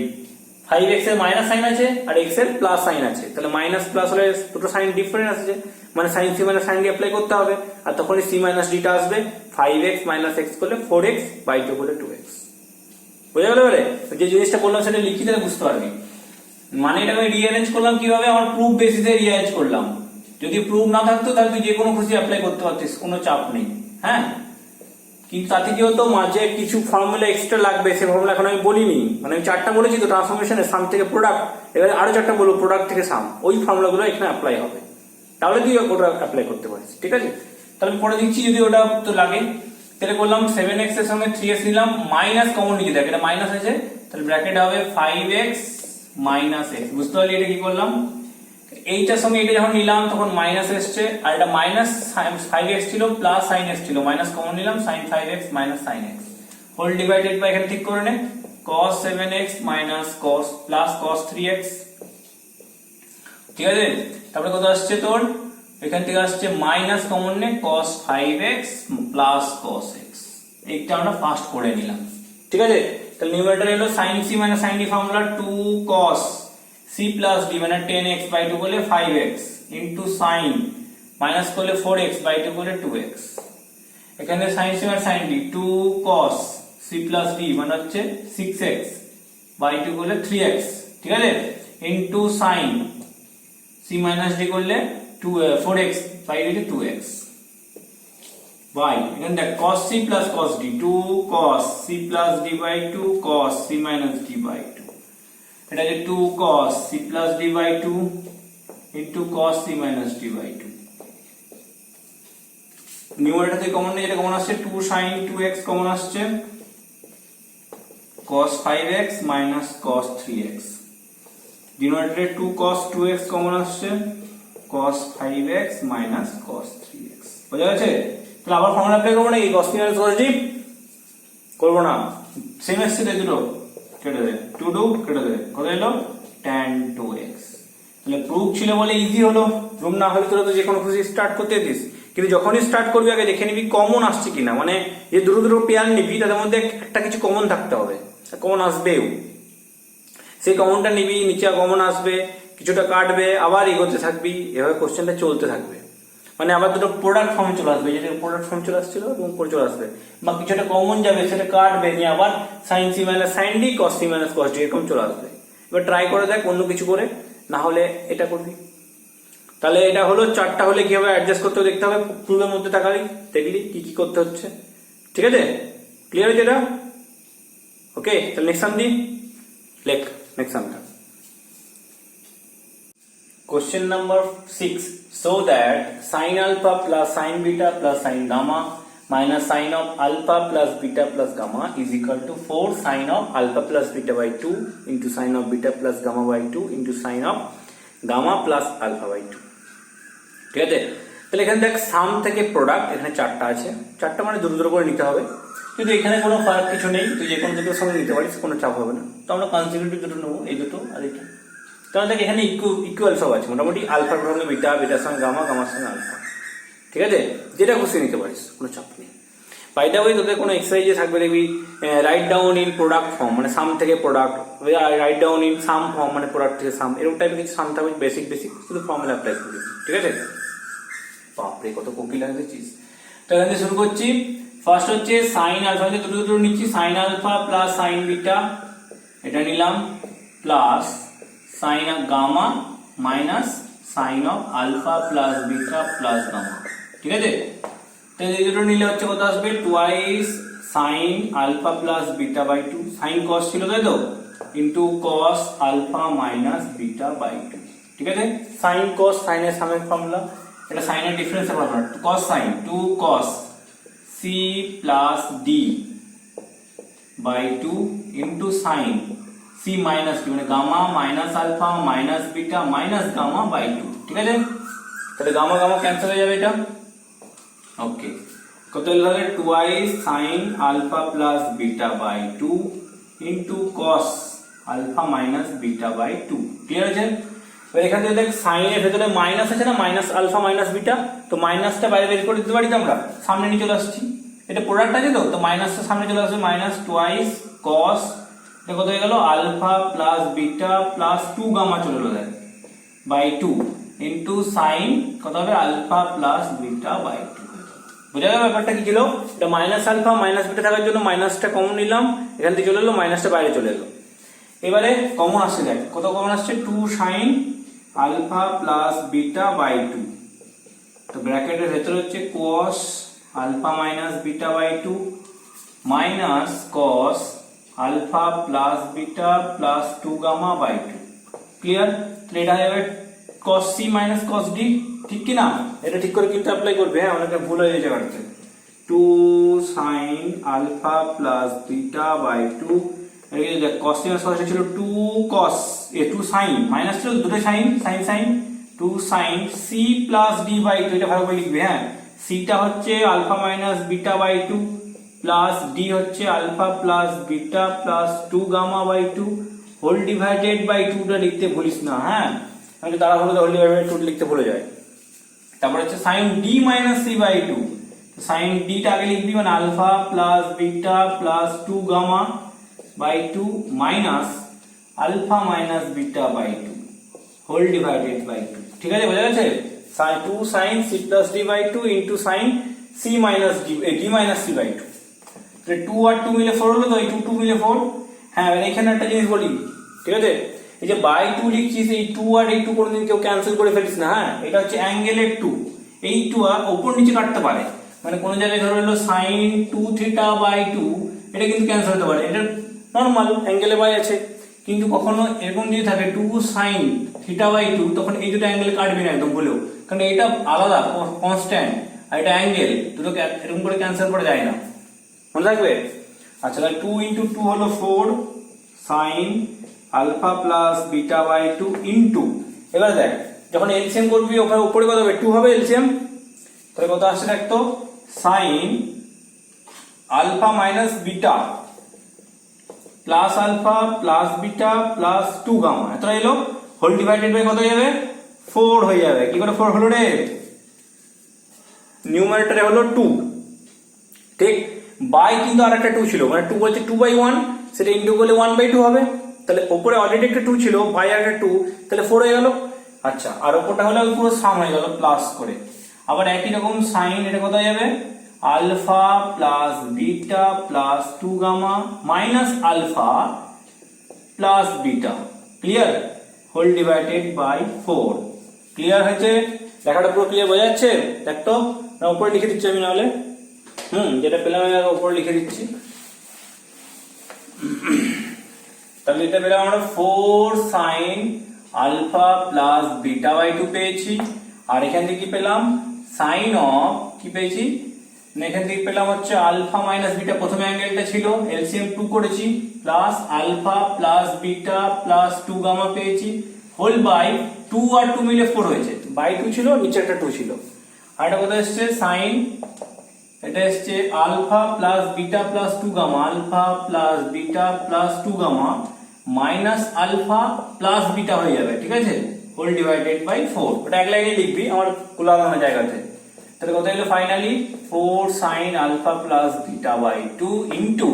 S1: 5x এর মাইনাস সাইন আছে আর x এর প্লাস সাইন আছে, তাহলে মাইনাস প্লাস হলে দুটো সাইন ডিফারেন্ট আসছে, মানে sin c minus sin d apply করতে হবে, আর তখনই c মাইনাস d টা আসবে, 5x মাইনাস x করলে 4x বাই 2 করলে 2x। বুঝা গেল? এবারে যে জিনিসটা বললাম সেটা লিখে দিলে বুঝতে পারবি। মানে এটা আমি রিঅ্যারেঞ্জ করলাম কিভাবে, আমার প্রুফ বেসিসে রিঅ্যারেঞ্জ করলাম। যদি প্রুফ না থাকতো তাহলে তুই যে কোনো খুশি অ্যাপ্লাই করতে পারতিস, কোনো চাপ নেই। হ্যাঁ, কিন্তু তাতে কি হতো, মাঝে কিছু ফর্মুলা এক্সট্রা লাগবে, সে ফর্মুলা এখন আমি বলিনি, মানে আমি 4টা বলেছি তো ট্রান্সফরমেশনের, সাম থেকে প্রোডাক্ট, এবারে আরো 4টা বলবো প্রোডাক্ট থেকে সাম, ওই ফর্মুলাগুলো এখানে অ্যাপ্লাই হবে, তাহলে তুই ওটা অ্যাপ্লাই করতে পারিস। ঠিক আছে, তাহলে পরে দিচ্ছি যদি ওটা তো লাগে, তাহলে করলাম 7x এর সঙ্গে 3x নিলাম, মাইনাস কমন নিয়ে দেখ, এটা মাইনাস আছে, তাহলে ব্র্যাকেট হবে 5x মাইনাস x। বুঝতে পারলি এটা কি করলাম? এইটার সঙ্গে এটা যখন নিলাম তখন মাইনাস এসছে, আর এটা মাইনাস 5x ছিল প্লাস সাইন x ছিল, মাইনাস কমন নিলাম, sine 5x minus sine x whole divided by, এখানে ঠিক করে নে, cos 7x minus cos plus cos 3x। ঠিক আছে, তারপরে কত আসছে তোর, এখান থেকে আসছে মাইনাস কমন নে, cos 5x plus cos x। এইটা আমরা ফার্স্ট করে নিলাম। ঠিক আছে, তাহলে নিউমারেটর এলো sin c minus sin d formula 2 cos c plus d মানে 10x বাই 2 করলে 5x ইনটু sin মাইনাস করলে 4x বাই 2 করলে 2x। এখানে sin c minus sin d 2 cos c plus d মানে হচ্ছে 6x বাই 2 করলে 3x। ঠিক আছে, into sin c minus d করলে 4x বাই 2x বাই, এখানে দেখ cos c plus cos d 2 cos c plus d by 2 cos c minus d by 2, এটা যে 2 cos c plus d by 2 into cos c minus d by 2। Numerator থেকে common নেই, এটা common আসছে 2 sin 2x common আসছে, cos 5x minus cos 3x। ডিনোমিনেটরে 2 cos 2x common আসছে, cos 5x minus cos 3x। বুঝা গেছে? তাহলে আবার ফর্মুলা অ্যাপ্লাই করব না, এই cos মাইনাস cos d করব না, সেম এসছে দুটো কেটে দে, 2 কেটে দে, কত এলো tan 2x। তাহলে প্রুফ ছিল বলে ইজি হলো, প্রুফ না হলে তোরা তো যে কোনো খুশি স্টার্ট করতে দিস, কিন্তু যখনই স্টার্ট করবি আগে দেখে নিবি কমন আসছে কিনা, মানে যে দুটো পেয়ার নিবি তাদের মধ্যে একটা কিছু কমন থাকতে হবে, কমন আসবেও, সেই কমনটা নিবি, নিচে কমন আসবে, কিছুটা কাটবে, আবার এগোতে থাকবি, এভাবে কোশ্চেনটা চলতে থাকবে, মানে আবার দুটো প্রোডাক্ট ফর্ম চলে আসবে, যেটা প্রোডাক্ট ফর্ম চলে আসছিল এবং পরে চলে আসবে, বা কিছুটা কমন যাবে সেটা কাটবে, নিয়ে আবার sin c minus sin d cos c minus cos d এরকম চলে আসবে। এবার ট্রাই করে দেখ অন্য কিছু করে, না হলে এটা করবি। তাহলে এটা হলো 4টা, হলে কিভাবে অ্যাডজাস্ট করতে হবে দেখতে হবে, প্রুফের মধ্যে তাকালি দেখলি কি কি করতে হচ্ছে। ঠিক আছে, ক্লিয়ার হয়েছে এটা? ওকে, তাহলে নেক্সট সাম দি, লেখ next সামটা। Question number 6. So that sin alpha plus sin beta plus sin gamma minus sin of alpha plus beta plus gamma is equal to 4 sin of alpha plus beta by 2 into sin of beta plus gamma by 2 into sin of gamma plus alpha by 2. ঠিক আছে, তাহলে এখানে দেখ সাম থেকে product, এখানে 4টা আছে, 4টা মানে দুটো করে নিতে হবে, কিন্তু এখানে কোনো ফারাক কিছু নেই, তুই যে কোনো দুটোর সঙ্গে নিতে পারিস, কোনো চাপ হবে না। তো আমরা কনসিকিউটিভ দুটো নেবো, এই দুটো আর এটা, কারণ দেখ এখানে ইকুয়াল সব আছে, মোটামুটি আলফার সঙ্গে বিটা, বিটার সঙ্গে গামা, গামার সঙ্গে আলফা। ঠিক আছে, যেটা খুশি নিতে পারিস, কোনো চাপ নেই। বাই দ্য ওয়ে তোদের কোনো এক্সারসাইজে থাকবে দেখবি, write down in product form মানে সাম থেকে product, write down in some form মানে প্রোডাক্ট থেকে সাম, এরকম টাইপের কিছু সাম থাকবে, বেসিক শুধু ফর্মুলা অ্যাপ্লাই করবি। ঠিক আছে, বাপরে কত কোকিল লাগছিস। তো এখান থেকে শুরু করছি, ফার্স্ট হচ্ছে সাইন আলফা, দুটো নিচ্ছি, sine alpha plus sine beta এটা নিলাম, plus sine of gamma minus sine of alpha plus beta plus gamma. ঠিক আছে, তো এই দুটো নিলে হচ্ছে কত আসবে, twice sine alpha plus beta by 2, sine cos ছিল তাই তো, into cos alpha minus beta by 2। ঠিক আছে, সাইন কস, সাইনের সামের ফর্মুলা, এটা সাইনের ডিফারেন্স এর formula, cos sine 2 cos c plus d by 2 into sine c minus d মানে gamma minus alpha minus beta minus gamma by 2। ঠিক আছে, তাহলে গামা গামা ক্যান্সেল হয়ে যাবে এটা। ওকে, কত হলো তাহলে, twice sine alpha plus beta by 2 into cos alpha minus beta by 2। Clear আছে? এবার এখান থেকে দেখ সাইনের ভেতরে মাইনাস আছে না, মাইনাস আলফা মাইনাস বিটা, তো মাইনাসটা বাইরে বের করে দিতে পারি তো আমরা, সামনে নিয়ে চলে আসছি, এটা প্রোডাক্ট আছে তো মাইনাসটা সামনে চলে আসবে, মাইনাস টুয়াইস কস, এটা কত হয়ে গেল, alpha plus beta plus 2 gamma চলে এলো দেখ বাই 2 ইন্টু সাইন কত হবে, আলফা প্লাস বিটা বাই 2। বোঝা গেল ব্যাপারটা কি ছিল, এটা মাইনাস আলফা মাইনাস বিটা থাকার জন্য মাইনাসটা কমন নিলাম, এখান থেকে চলে এলো, মাইনাসটা বাইরে চলে এলো। এবারে কমন আসছে দেখ, কত কমন আসছে, 2 সাইন আলফা প্লাস বিটা বাই 2 তো ব্র্যাকেটের ভেতরে হচ্ছে cos alpha minus beta by 2 minus cos alpha plus beta plus 2 gamma by 2। Clear? তাহলে এটা হবে cos c minus cos d, ঠিক কি না? এটা ঠিক করে কিন্তু অ্যাপ্লাই করবে। হ্যাঁ, অনেকে ভুল হয়ে যাচ্ছে কাটতে। 2 sin alpha plus beta by 2, এই যে cos c মাইনাস cos ছিল 2 cos 2 sin মাইনাস ছিল দুটো sin sin 2 sin c plus d by 2, এটা ভালো করে লিখবে। হ্যাঁ, c টা হচ্ছে alpha minus beta by 2 plus d হচ্ছে alpha plus beta plus 2 gamma by 2 whole divided by 2 টা লিখতে ভুলিস না। হ্যাঁ, আমি তারা হলো হোল ডিভাইডেড বাই 2 লিখতে ভুলে যায়। তারপর হচ্ছে sin d minus c by 2, sin d টা আগে লিখবি, মানে alpha plus beta plus 2 gamma by 2 minus alpha minus beta by 2 whole divided by 2। ঠিক আছে, বোঝা গেছে? sin 2 sin c plus d by 2 into sin c minus d minus c by 2। তাহলে 2 আর 2 মিলে 4 হলো, তো এই 2 2 মিলে 4। হ্যাঁ, এখানে একটা জিনিস বলি, ঠিক আছে? এই যে বাই 2 লিখছিস, এই 2 আর এই 2 কোনদিন কেউ ক্যান্সেল করে ফেলিস না। হ্যাঁ, এটা হচ্ছে অ্যাঙ্গেলের 2, এই 2 আর উপর নিচে কাটতে পারে, মানে কোন জায়গায় ধরে হলো sin 2 থিটা বাই 2, এটা কিন্তু ক্যান্সেল হতে পারে, এটা নরমাল অ্যাঙ্গেলে বাই আছে। কিন্তু কখনো এরকম যদি থাকে 2 sin থিটা বাই 2, তখন এই দুটো অ্যাঙ্গেল কাটবে না একদম ভুলেও, কারণ এটা আলাদা কনস্ট্যান্ট আর এটা অ্যাঙ্গেল, দুটো এরকম করে ক্যান্সেল করা যায় না, মনে থাকবে। আচ্ছা, তাহলে 2 into 2 হলো 4 sin alpha plus beta by 2 into, এবার দেখ যখন এলসিএম করবি ওখানে উপরে কত হবে? 2 হবে এলসিএম, তাহলে কত আসছে দেখ তো, sin alpha minus beta plus alpha plus beta plus 2 gamma, এত এলো, হোল ডিভাইডেড বাই কত হয়ে যাবে? 4 হয়ে যাবে। কি করে 4 হলো রে? নিউমারেটরে হলো 2, ঠিক, বাই কিন্তু আরেকটা 2 ছিল, মানে 2 বলছে 2/1, সেটা ইনটু করলে 1/2 হবে। তাহলে উপরে অলরেডি একটা 2 ছিল, বাই আরেকটা 2, তাহলে 4 হয়ে গেল। আচ্ছা, আর উপরটা হলো পুরো সাম হয়ে গেল প্লাস করে। আবার একই রকম সাইন, এটা কত হয়ে যাবে? Alpha plus beta plus 2 gamma minus alpha plus beta, clear, whole divided by 4। Clear হয়েছে? লেখাটা পুরো ক্লিয়ার বোঝা যাচ্ছে? দেখ তো, না উপরে লিখে দিচ্ছি আমি, নাহলে যেটা পেলাম আমি উপরে লিখে দিচ্ছি। তাহলে এটা পেলাম আমরা 4 sin alpha plus beta by 2 পেয়েছি, আর এখান থেকে কি পেলাম? সাইন অফ কি পেয়েছি? এখান থেকে পেলাম হচ্ছে আলফা মাইনাস বিটা, প্রথমে অ্যাঙ্গেলটা ছিল, এলসিএম 2 করেছি, plus alpha plus beta plus 2 gamma পেয়েছি, হোল বাই 2 আর 2 মিলে 4 হয়েছে, বাই 2 ছিল, নিচে একটা 2 ছিল। আর এটা কত এসছে? সাইন, এটা এসছে alpha plus beta plus 2 gamma, alpha plus beta plus 2 gamma minus alpha plus beta হয়ে যাবে, ঠিক আছে, হোল ডিভাইডেড বাই 4। ওটা এক লাইনে লিখবি, আমার কুলানো জায়গাতে। তাহলে কত হলো finally? 4 sin alpha plus beta by 2 into,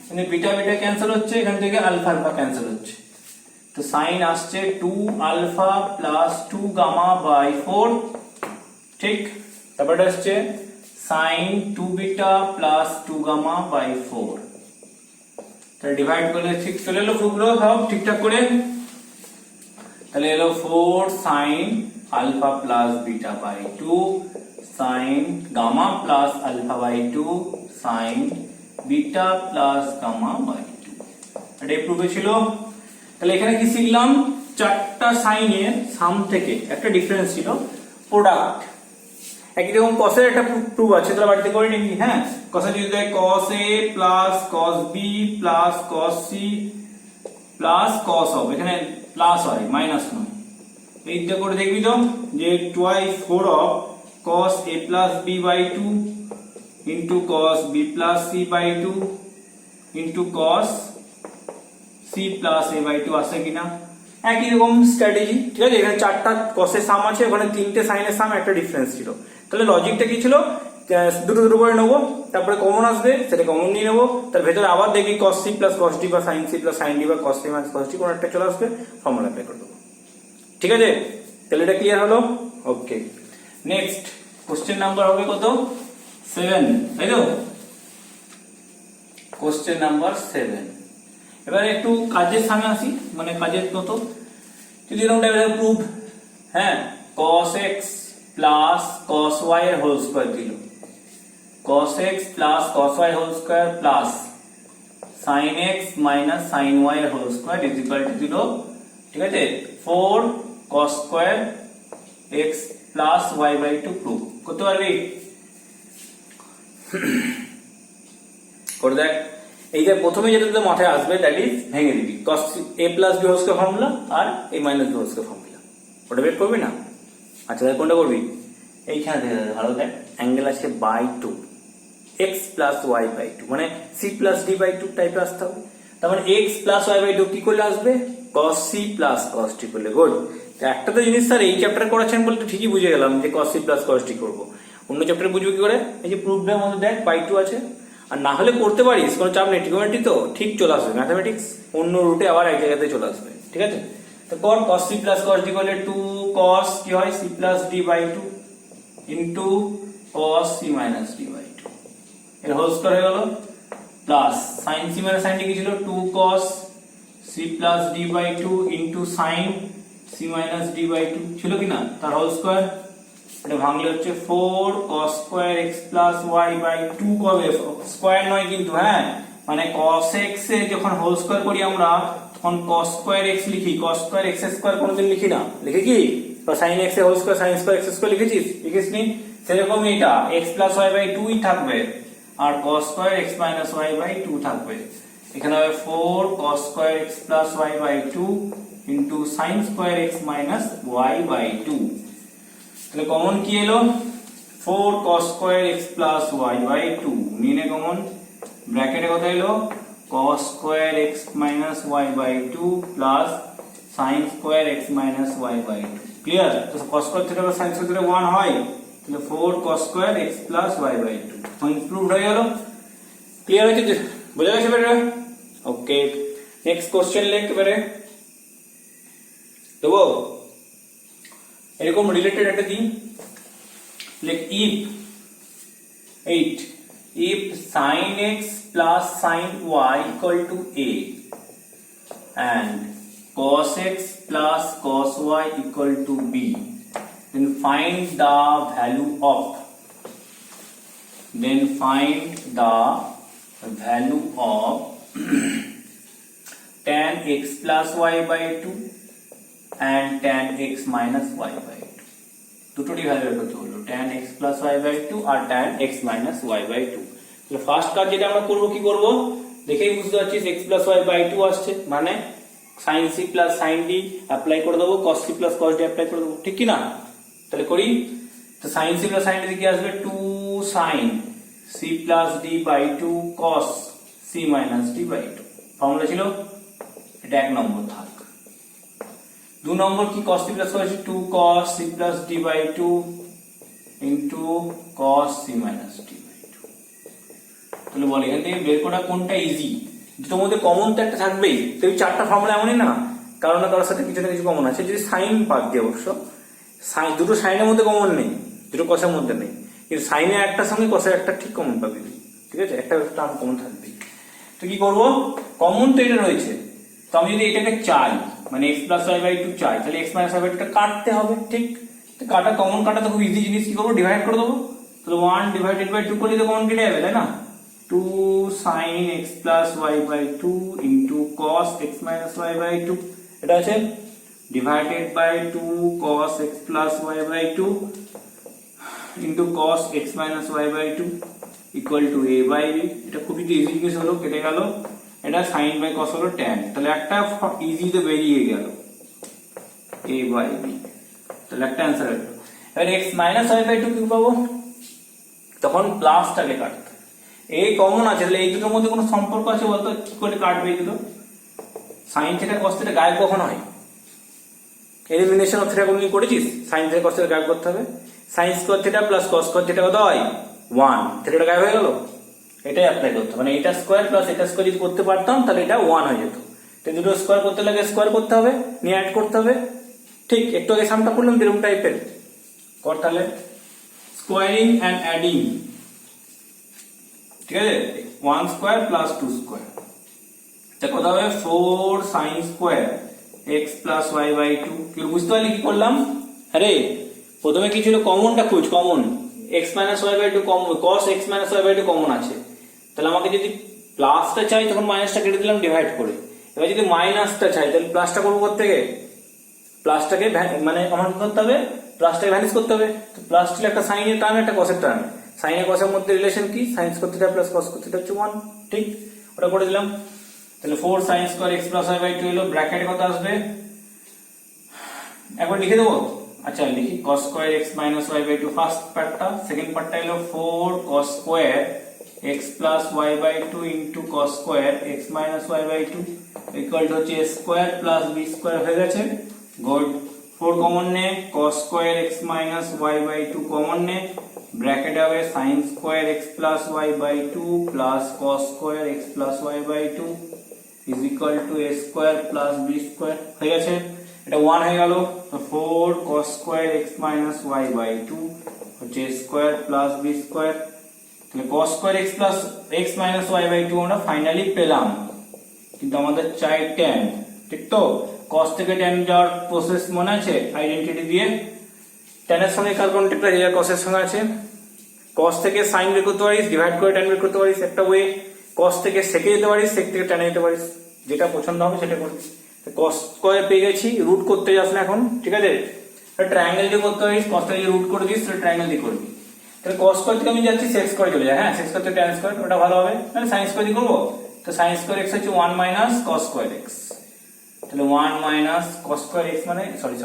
S1: মানে বিটা বিটা ক্যান্সেল হচ্ছে, এখান থেকে আলফা আলফা ক্যান্সেল হচ্ছে, তো সাইন আসছে 2 আলফা প্লাস 2 গামা বাই 4, ঠিক। তারপরে আসছে sin 2 beta plus 2 gamma by 4। তাহলে ডিভাইড করলে ঠিক চলে এলো পুরো সব ঠিকঠাক করে। তাহলে এলো 4 sin alpha plus beta by 2 sin gamma plus alpha by 2 sin beta plus gamma by 2। এটা প্রুফে ছিল। তাহলে এখানে কি শিখলাম? চারটা সাইনের সাম থেকে একটা ডিফারেন্স ছিল, প্রোডাক্ট। একই রকম cos এর একটা প্রুফ আছে, তাহলে বাড়িতে করে নিবি। হ্যাঁ, cos এ যদি দেয় cos a plus cos b plus cos c plus cos of, এখানে প্লাস হয় মাইনাস নয়, এইটা করে দেখবি তো, যে twice 4 of cos a plus b by 2 into cos b plus c by 2 into cos c plus a by 2 আসে কিনা? একই রকম স্ট্র্যাটেজি, ঠিক আছে। এখানে চারটা cos এর সাম আছে, ওখানে তিনটে সাইনের সাম, একটা ডিফারেন্স ছিল। তাহলে লজিকটা কি ছিল? দুটো দুটো করে নেবো, তারপরে কমন আসবে, সেটা কমন নিয়ে নেবো, তার ভেতরে আবার দেখি cos c plus cos d বা sin c plus sin d বা cos c minus cos d কোন একটা চলে আসবে, ফর্মুলা অ্যাপ্লাই করে দেবো। ঠিক আছে, তাহলে এটা ক্লিয়ার হলো? ওকে, নেক্সট কোশ্চেন নাম্বার হবে কত? 7, তাই তো? Question number 7। এবারে একটু কাজের সামনে আসি, মানে কাজের মতো। যদি এরকম টাইপের প্রুফ, হ্যাঁ, cos x plus cos y এর হোল স্কয়ার দিল, cos x plus cos y whole square plus sin x minus sin y এর whole square is equal to 0, ঠিক আছে। 4 cos square x plus y by 2 proof করতে পারবি? করে দেখ। এই যে প্রথমে যেটা তোদের মাথায় আসবে দ্যাট ইজ ভেঙে দিবি cos a plus b whole square formula আর a minus b whole square formula, ওটা বের করবি না? আচ্ছা তাহলে কোনটা করবি? এইখানে দেখে ভালো দেখ, অ্যাঙ্গেল আছে by 2 x plus y by 2 মানে c প্লাস d বাই 2 টাইপে আসতে হবে। তার মানে x প্লাস y বাই 2 কি করলে আসবে? cos c plus cos t করলে। গুড। একটা তো জিনিস স্যার এই চ্যাপ্টারে করেছেন বলতে ঠিকই বুঝে গেলাম যে cos c plus cos t করবো, অন্য চ্যাপ্টারে বুঝবো কি করে? এই যে প্রুফের মধ্যে দেখ বাই 2 আছে, আর না হলে করতে পারিস, কোনো চাপ নেই, ট্রিগোনোমেট্রি তো ঠিক চলে আসবে, ম্যাথামেটিক্স অন্য রুটে আবার এক জায়গাতে চলে আসবে, ঠিক আছে। তো কর cos c plus cos d করলে 2 cos কি হয় c plus d by 2 into cos c minus d by 2 এর হোল স্কয়ার হয়ে গেল, plus sin c minus sin d কি ছিল 2 cos c plus d by 2 into sin c minus d by 2 ছিল কি না, তার হোল স্কয়ার। এটা ভাঙলে হচ্ছে 4 cos square x plus y by 2 কবে স্কয়ার নয় কিন্তু, হ্যাঁ মানে cos x এর যখন হোল স্কয়ার করি আমরা তখন cos স্কয়ার x লিখি, cos স্কয়ার x স্কয়ার কোনদিন লিখি না, লিখে কি sin x এর whole square sin square x square লিখেছিস? লিখিসনি? সেরকম এটা x প্লাস y বাই 2 ই থাকবে আর cos square x minus y by 2 থাকবে। এখানে হবে 4 cos square x plus y by 2 into sin square x minus y by 2। তাহলে কমন কি এলো? 4 cos square x plus y by 2 নিয়ে কমন, ব্র্যাকেটে কত এলো? cos square x minus y by 2 plus sin square x minus y by 2। Clear? তো cos square theta plus sin square theta 1 হয়, তাহলে 4 cos square x plus y by 2 improved হয়ে গেল। Clear হয়েছে? বোঝা গেছে বেটা? ওকে, নেক্সট কোশ্চেন লিখতে পারে দেবো এরকম রিলেটেড একটা দিন, like if sin x plus sin y equal to a and cos x plus cos y equal to b, then find the value of tan x plus y by 2 and tan x minus y by 2, দুটোরই value বের করতে হলো, tan x plus y by 2 R tan x minus y by 2। তাহলে first কাজ যেটা আমরা করব, কি করব দেখেই বুঝতে পারছিস, x plus y by 2 আসছে মানে sin c plus sin d apply করে দেবো, cos c plus cos d apply করে দেবো, ঠিক কি না? তাহলে করি, তো sin c plus sin d কি আসবে? 2 sin c plus d by 2 cos c minus d by 2 formula ছিল, এটা এক নম্বর থাক। 2 নম্বর কি cos c plus cos 2 cos c plus d by 2 into cos c minus d by 2। তাহলে বল এখান থেকে বের করা কোনটা ইজি? দুটোর মধ্যে কমন তো একটা থাকবেই, তো এই চারটা ফর্মুলা এমনই না, কারণ না কারোর সাথে কিছু না কিছু কমন আছে, যদি সাইন বাদ দিয়ে অবশ্য, সাইন দুটো সাইনের মধ্যে কমন নেই, দুটো কষের মধ্যে নেই, কিন্তু সাইনের একটার সঙ্গে কষের একটা ঠিক কমন পাবি, ঠিক আছে, একটা টার্ম কমন থাকবে। তো কি করব, কমন তো এটা রয়েছে, তো আমি যদি এটাকে চাই মানে x প্লাস y বাই 2 চাই, তাহলে x মাইনাস y বাই 2 টা কাটতে হবে, ঠিক? তো কাটা কমন কাটা তো খুব ইজি জিনিস, কি করবো ডিভাইড করে দেবো, তাহলে 1 ডিভাইডেড বাই 2 করলে তো কমন কেটে যাবে, তাই না? 2 sin x plus y by 2 into cos x minus y by 2, এটা আছে divided by 2 cos x plus y by 2 into cos x minus y by 2 equal to a by b। এটা খুবই ইজি জিনিস হলো, কেটে গেল, এটা sin বাই cos হলো tan, তাহলে একটা ইজি তো বেরিয়ে গেল a by b, তাহলে একটা অ্যান্সার হলো। এবার x minus y by 2 কি পাবো? তখন প্লাসটাকে কাটতে, এই কমন আছে, তাহলে এই দুটোর মধ্যে কোনো সম্পর্ক আছে বলতো? কি করে কাটবে এগুলো? sin থিটা cos থিটা গায়েব কখন হয়? এলিমিনেশন অফ থিটা কোনদিন করেছিস? sin থিটা cos থিটা গায়েব করতে হবে, sin square theta plus cos square theta কত হয়? 1, থিটাটা গায়েব হয়ে গেল, এটাই অ্যাপ্লাই করতে হবে, মানে এটা স্কয়ার প্লাস এটা স্কয়ার যদি করতে পারতাম তাহলে এটা 1 হয়ে যেত, তো দুটো স্কয়ার করতে লাগে স্কয়ার করতে হবে, নিয়ে অ্যাড করতে হবে, ঠিক? একটু আগে সামটা করলাম এরকম টাইপের কর, তাহলে স্কোয়ারিং এন্ড অ্যাডিং, ঠিক আছে, 1 স্কয়ার প্লাস 2 স্কয়ার, এটা কত হবে? 4 sin square x plus y by 2। কি বুঝতে পারলি কি করলাম? আরে প্রথমে কি ছিল, কমনটা খুঁজ, common x minus Y by two common, cos x minus Y by two common আছে, তাহলে আমাকে যদি প্লাসটা চাই তখন মাইনাসটা কেটে দিলাম ডিভাইড করে। এবার যদি মাইনাসটা চাই তাহলে প্লাসটা করবো কোত্থেকে, প্লাসটাকে মানে আমার কি করতে হবে, প্লাসটাকে ভ্যানিশ করতে হবে। তো প্লাস ছিল একটা সাইনের টার্ম, একটা কসের টার্ম, সাইন আর কসের মধ্যে রিলেশন কি, sine square theta plus cos square theta হচ্ছে 1, ঠিক, ওটা করে দিলাম। তাহলে 4 sin square x plus y by 2 হলো, ব্র্যাকেটে কত আসবে একবার লিখে দেবো, আচ্ছা লিখি, cos square x minus y by 2 first পার্টটা, সেকেন্ড পার্টটা হলো 4 cos square x plus y by 2 into cos square x minus y by 2 equal to হচ্ছে a square plus b square হয়ে গেছে। গুড, 4 কমন নে, cos square x minus y by 2 common নে, bracket হবে sin square x plus y by 2 plus cos square x plus y by 2 is equal to a square plus b square হয়ে গেছে। এটা 1 হয়ে গেল, তো 4 cos square x minus y by 2 হচ্ছে a square plus b square. তাহলে cos square x plus x minus y by 2 আমরা finally পেলাম, কিন্তু আমাদের চাই tan, ঠিক তো? cos থেকে tan যাওয়ার প্রসেস মনে আছে, আইডেন্টিটি দিয়ে tan এর সঙ্গে কার কন্ট্যাক্টটা যে cos এর সঙ্গে আছে, cos থেকে sin বের করতে পারিস, ডিভাইড করে tan বের করতে পারিস একটা ওয়ে, cos থেকে sec এ যেতে পারিস, sec থেকে tan এ যেতে পারিস, যেটা পছন্দ হবে সেটা করবি। cos স্কয়ার পেয়ে গেছি, রুট করতে যাস না এখন, ঠিক আছে? ট্রায়াঙ্গেল দিয়ে করতে পারিস, cos থেকে রুট করে দিস, তাহলে ট্রায়াঙ্গেল দিয়ে করবি। তাহলে cos স্কয়ার থেকে আমি যাচ্ছি sec স্কয়ার চলে যায়, হ্যাঁ sec স্কয়ার থেকে tan স্কয়ার, ওটা ভালো হবে। তাহলে sin স্কয়ার দিয়ে করবো, তো sin স্কয়ার x হচ্ছে 1 মাইনাস cos স্কয়ার x, তাহলে 1 মাইনাস cos স্কয়ার x মানে সরি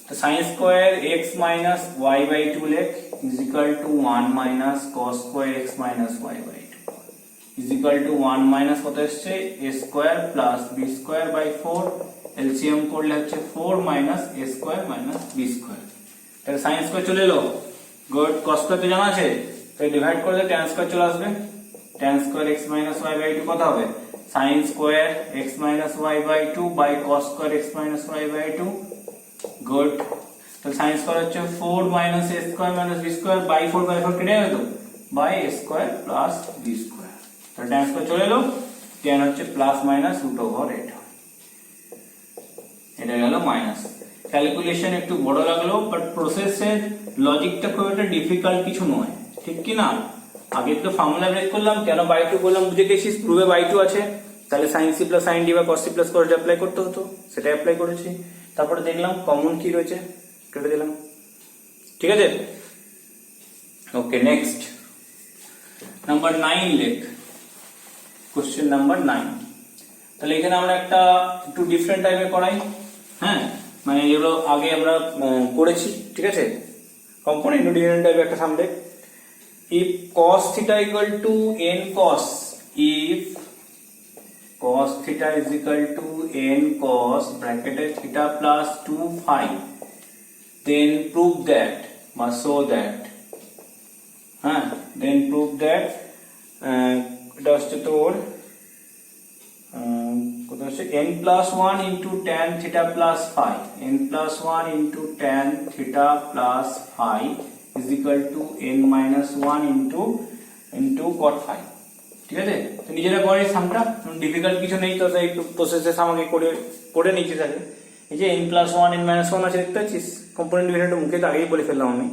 S1: তো sin square x minus y by 2 লেখ is equal to 1 minus cos square x minus y by 2 is equal to 1 minus কত আসছে a square plus b square by 4, LCM করলে হচ্ছে 4 minus a square minus b square. তাহলে sin square চলে এলো, good, cos square তো জানা আছে, তাই ডিভাইড করলে tan স্কয়ার চলে আসবে, tan square x minus y by 2 কত হবে, sin square x minus y by 2 by cos square x minus y by 2, good. তাহলে sin স্কয়ার হচ্ছে 4 minus a square minus b square by 4 কেটে যাবে তো, by a square plus b square. তাহলে tan square চলে এলো, tan হচ্ছে plus minus root over 8, এটা গেল মাইনাস। ক্যালকুলেশন একটু বড় লাগলো, বাট প্রসেসের লজিকটা খুব একটা ডিফিকাল্ট কিছু নয়, ঠিক কি না? আগে তো ফর্মুলা ব্রেক করলাম, কেন বাই 2 বললাম বুঝে গেছিস, প্রুফে বাই 2 আছে, তাহলে sin c plus sin d বা cos c plus cos d apply করতে হতো, সেটা অ্যাপ্লাই করেছি। তারপরে দেখলাম কমন কি রয়েছে, কেটে দিলাম, ঠিক আছে? ওকে, নেক্সট নাম্বার 9 লেখ, কোশ্চেন নাম্বার 9। তাহলে এখানে আমরা একটা একটু ডিফারেন্ট টাইপের করাই, হ্যাঁ, মানে যেগুলো আগে আমরা করেছি, ঠিক আছে? কম্পোনেন্ট ডিফারেন্ট টাইপের একটা সামনে, if cos theta equal to n cos, if cos theta is equal to n cos bracket theta plus 2 phi, then prove that বা show that, হ্যাঁ, then prove that এটা হচ্ছে তোর কত হচ্ছে n plus 1 into tan theta plus phi, n plus 1 into tan theta plus phi is equal to n minus 1 into cot phi, ঠিক আছে? তো নিজেরা করে সামটা, ডিফিকাল্ট কিছু নেই, তো এই প্রসেসে আমাকে করে নিচ্ছি। তাহলে এই যে n plus 1 n minus 1 আছে, দেখতে পাচ্ছিস, কম্পোনেন্ট ডিফারেন্ট মুখে তো আগেই বলে ফেললাম আমি,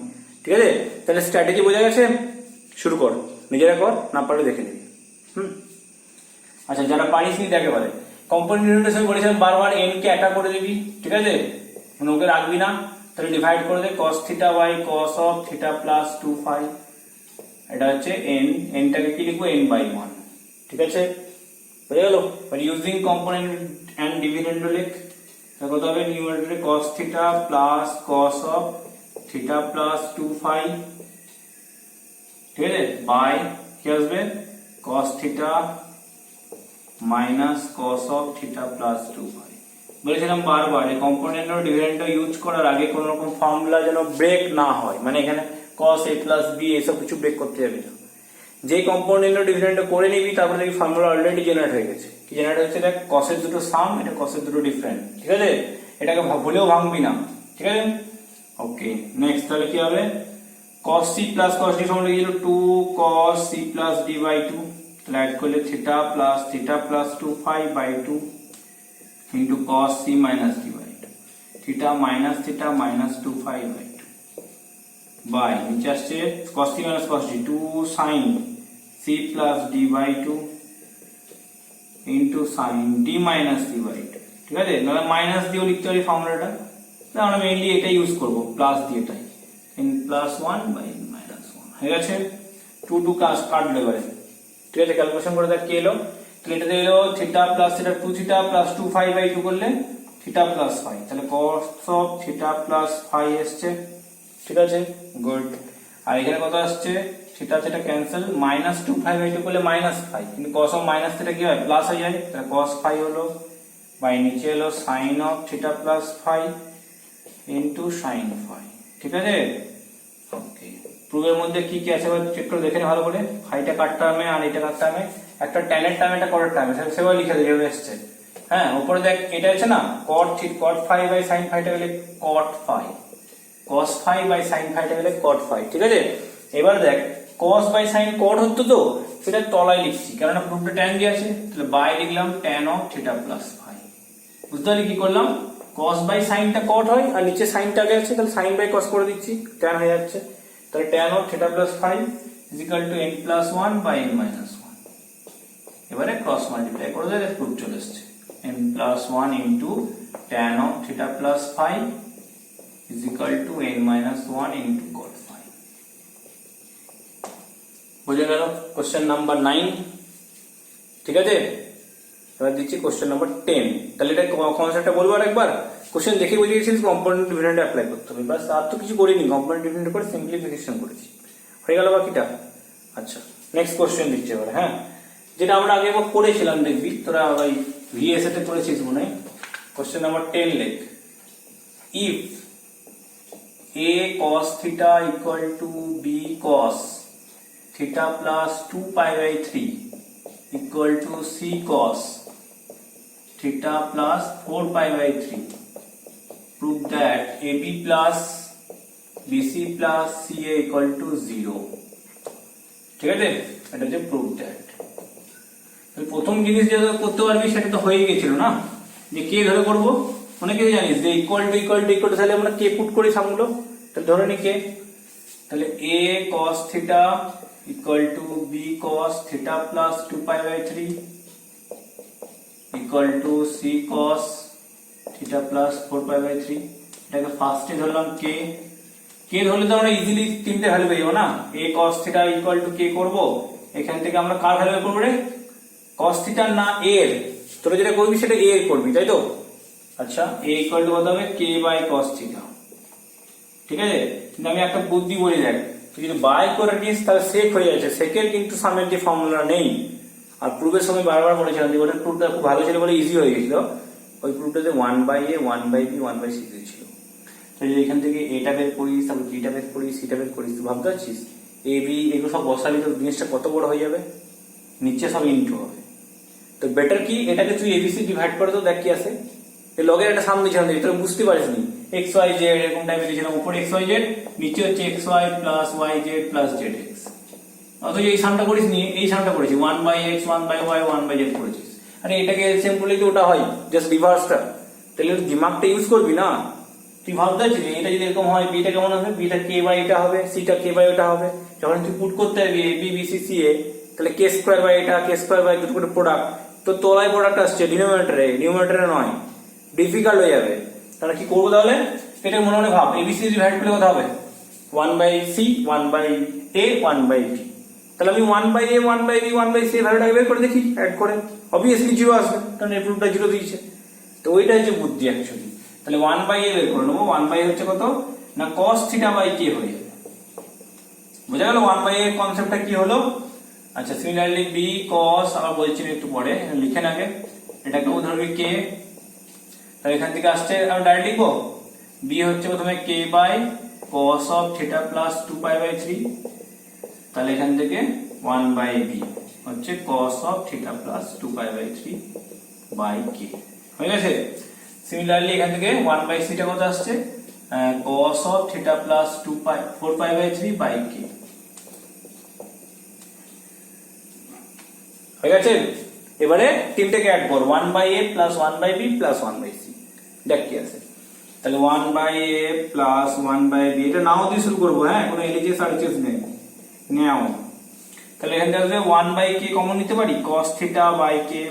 S1: ঠিক আছে? তাহলে স্ট্র্যাটেজি বোঝা গেছে, শুরু কর, নিজেরা কর, না পারলে দেখে নিবি। আচ্ছা, যারা পারিস নি একেবারে কম্পোনেন্ট ডিফারেন্টের সঙ্গে বলেছিলাম বারবার n কে অ্যাটাক করে দিবি, ঠিক আছে? মানে ওকে রাখবি না, তাহলে ডিভাইড করে দে cos theta by cos of theta plus 2 phi, এটা হচ্ছে n, nটাকে কি লিখবো n বাই 1, ঠিক আছে? হয়ে গেল। But using component and dividend লিখ, তাহলে কত হবে, নিউমারেটরে cos theta plus cos of theta plus 2 phi, ঠিক আছে, বাই কি আসবে cos theta minus cos of theta plus 2 phi। বলেছিলাম বারবার এই কম্পোনেন্ট আর ডিভিডেন্ড ইউজ করার আগে কোন রকম ফর্মুলা যেন ব্রেক না হয়, মানে এখানে cos a প্লাস b এসব কিছু ব্রেক করতে যাবে না। যে কম্পোনেন্ট আর ডিভিডেন্ড করে নিবি, তারপরে দেখবি ফর্মুলা অলরেডি জেনারেট হয়ে গেছে। কি জেনারেট হচ্ছে, দেখ cos এর দুটো সাম, এটা cos এর দুটো ডিফারেন্ট, ঠিক আছে? এটাকে ভুলেও ভাঙবি না, ঠিক আছে? ওকে, নেক্সট তাহলে কি হবে, cos c plus cos d formula কি ছিল, 2 cos c plus d by 2, তাহলে অ্যাড করলে theta plus 2 phi by 2 into cos c minus d by 2, theta minus 2 phi by 2, by নিচে আসছে cos 3 minus cos 2 sin c plus d by 2 into sin d minus c by 2, ঠিক আছে? নাহলে minus দিয়েও লিখতে পারি ফর্মুলাটা, তাহলে আমরা মেইনলি এটা ইউজ করব প্লাস দিয়ে, তাই n plus 1 by n minus 1 হয়ে গেছে। 2 2 কাটলে এবারে, ঠিক আছে? ক্যালকুলেশন করে দেখ কি এলো, তাহলে এটাতে এলো theta plus theta 2 theta plus 2 phi by 2 করলে থিটা প্লাস ফাই, তাহলে cos of theta plus phi আসছে, ঠিক আছে? গুড। আর এখানে কত আসছে, theta theta cancel, minus 2 phi by 2 করলে মাইনাস ফাই, কিন্তু cos অফ মাইনাস থিটা কি হয়, প্লাস হয়ে যায়, তাহলে cos ফাই হলো বাই নিচে এলো sin of theta plus phi into sin phi, ঠিক আছে? ওকে, প্রুফের মধ্যে কি কি আছে এবার চেক করে দেখে নে ভালো করে। ফাইটা কাট টার্মে আর এটা কাট টার্মে, একটা ট্যানের টার্মে একটা কটের টার্মে, সেভাবে লিখে দেবে আসছে। হ্যাঁ, উপরে দেখ এটা আছে না cot ফাই বাই sin ফাইটা গেলে cot phi, cos phi by sin ফাইটা গেলে cot ফাই, ঠিক আছে? এবার দেখ cos বাই sin cot হতো তো, সেটা তলায় লিখছি কারণ প্রুফটা ট্যান দিয়ে আছে, তাহলে বাই লিখলাম tan of theta plus phi. বুঝতে পারলি কি করলাম, cos বাই sinটা cot হয় আর নিচে sinটা আগে আছে, তাহলে sin বাই cos করে দিচ্ছি, tan হয়ে যাচ্ছে, তাহলে tan of theta plus phi is equal to n plus 1 by n minus 1। এবারে ক্রস মাল্টিপ্লাই করে দিলে প্রুফ চলে আসছে, n plus 1 into tan of theta plus phi is equal to n minus 1 into cot phi. বুঝে গেল question number 9, ঠিক আছে? এবার দিচ্ছি কোশ্চেন নাম্বার 10। তাহলে এটা কনসেপ্টটা বলবো আর একবার, কোশ্চেন দেখে বুঝে গেছিস কম্পোনেন্ট ডিফারেন্ট অ্যাপ্লাই করতে হবে, বাস আর তো কিছু করিনি, কম্পোনেন্ট ডিফারেন্ট করে সিম্পলিফিকেশন করেছি, হয়ে গেল বাকিটা। আচ্ছা, নেক্সট কোশ্চেন দিচ্ছি এবার। হ্যাঁ, যেটা আমরা আগে একবার করেছিলাম, দেখবি তোরা ওই ভিএসএ তে করেছিস মনে হয়। কোশ্চেন নাম্বার 10 লেখ, if a cos theta equal to b cos theta plus 2 pi by 3 equal to c cos theta plus 4 pi by 3, prove that ab plus bc plus ca equal to 0, ঠিক আছে? এটা হচ্ছে prove that। প্রথম জিনিস যেটা করতে পারবি সেটা তো হয়ে গেছিল না, যে কে ধরে করবো, অনেকে জানিস যে equal to equal to equal to, তাহলে আমরা কে পুট করি সামগুলো, তাহলে ধরে নি কে, তাহলে a cos theta equal to b cos theta plus 2 pi by 3 equal to c cos theta plus 4 pi by 3, এটাকে ফার্স্টে ধরলাম কে। কে ধরলে তো আমরা ইজিলি তিনটে ভ্যালু পেয়ে যাবো না, a cos theta equal to কে করবো, এখান থেকে আমরা কার ভ্যালু বের করবো রে, cos theta না a এর, তোরা যেটা করবি সেটা a এর করবি, তাই তো? আচ্ছা, a equal to কত হবে, k by cos theta, ঠিক আছে? কিন্তু আমি একটা বুদ্ধি বলি দেখ, তুই যদি বাই করে দিস তাহলে সেক হয়ে যাচ্ছে, সেকের কিন্তু সামের যে ফর্মুলা নেই, আর প্রুফের সময় বারবার বলেছিলাম যে ওটার প্রুফটা খুব ভালো ছিল বলে ইজি হয়ে গেছিল, ওই প্রুফটাতে 1 by a 1 by b 1 by c ছিল। তাহলে এখান থেকে এটা বের করিস, তারপর বিটা বের করিস, সিটা বের করিস, তুই ভাবতে পারছিস এ বি এগুলো সব বসালি তো জিনিসটা কত বড় হয়ে যাবে, নিচে সব ইনটু হবে। তো বেটার কি এটাকে তুই এবিসি ডিভাইড করে তো দেখ কি আসে, এই লগের একটা সামনে দিয়েছিলাম, তোরা বুঝতে পারিস নি, এক্স ওয়াই জেড এরকম টাইপের দিয়েছিলাম, উপরে এক্স ওয়াই জেড, নিচে হচ্ছে x y plus y z plus z x. অথচ এই সামটা করিস নি, এই সামটা করেছি 1 by x 1 by y 1 by z করেছিস, আরে এটাকে এলসিএম করলে তো ওটা হয়, জাস্ট রিভার্সটা। তাহলে দিমাগটা ইউজ করবি না, তুই ভাবতে পারছিস এটা যদি এরকম হয় বিটা কেমন হবে, বিটা কে বাই এটা হবে, সিটা কে বাই ওটা হবে, যখন তুই পুট করতে যাবি A B B C C এ, তাহলে কে স্কোয়ার বাই এটা, কে স্কোয়ার বাই দুটো করে প্রোডাক্ট, তো তলায় প্রোডাক্ট আসছে নিউমারেটরে নয়, ডিফিকাল্ট হয়ে যাবে। তাহলে কি করবো, তাহলে এটা মনে মনে ভাব, এবিসি ডিভাইড করলে কত হবে, 1 by C 1 by A 1 by B, তাহলে আমি 1 by A 1 by B 1 by C ভ্যালুটাকে বের করে দেখি, অ্যাড করে অবভিয়াসলি জিরো আসবে, কারণ এই প্রুফটা জিরো দিয়েছে, তো ওইটা হচ্ছে বুদ্ধি অ্যাকচুয়ালি। তাহলে 1 বাই এ বের করে নেবো, 1 বাই হচ্ছে কত না cos থিটা বাই কে হয়ে যাবে, বুঝা গেল 1 বাই এর কনসেপ্টটা কি হলো। আচ্ছা, সিমিলারলি বি cos, আবার বলছি একটু পরে লিখে নাগে, এটাকে ধরবি কে, তাহলে এখান থেকে আসছে আমি ডাইরেক্ট লিখবো, বি হচ্ছে প্রথমে K by cos of theta plus 2 pi by 3, তাহলে এখান থেকে 1 বাই বি হচ্ছে cos of theta plus 2 pi by 3 by K, হয়ে গেছে। সিমিলারলি এখান থেকে 1 বাই সিটা কত আসছে, cos of theta plus 4 pi by 3 by K, হয়ে গেছে। এবারে তিনটাকে অ্যাড কর, 1 by A plus 1 by B plus 1 by C, দেখ কি আছে। তাহলে 1 by A plus 1 by B, এটা নাও দিয়ে শুরু করবো, হ্যাঁ কোনো এলএচএস আর এইচএস নেই, নাও। তাহলে এখান থেকে আসবে 1 বাই কে কমন নিতে পারি, cos theta by K,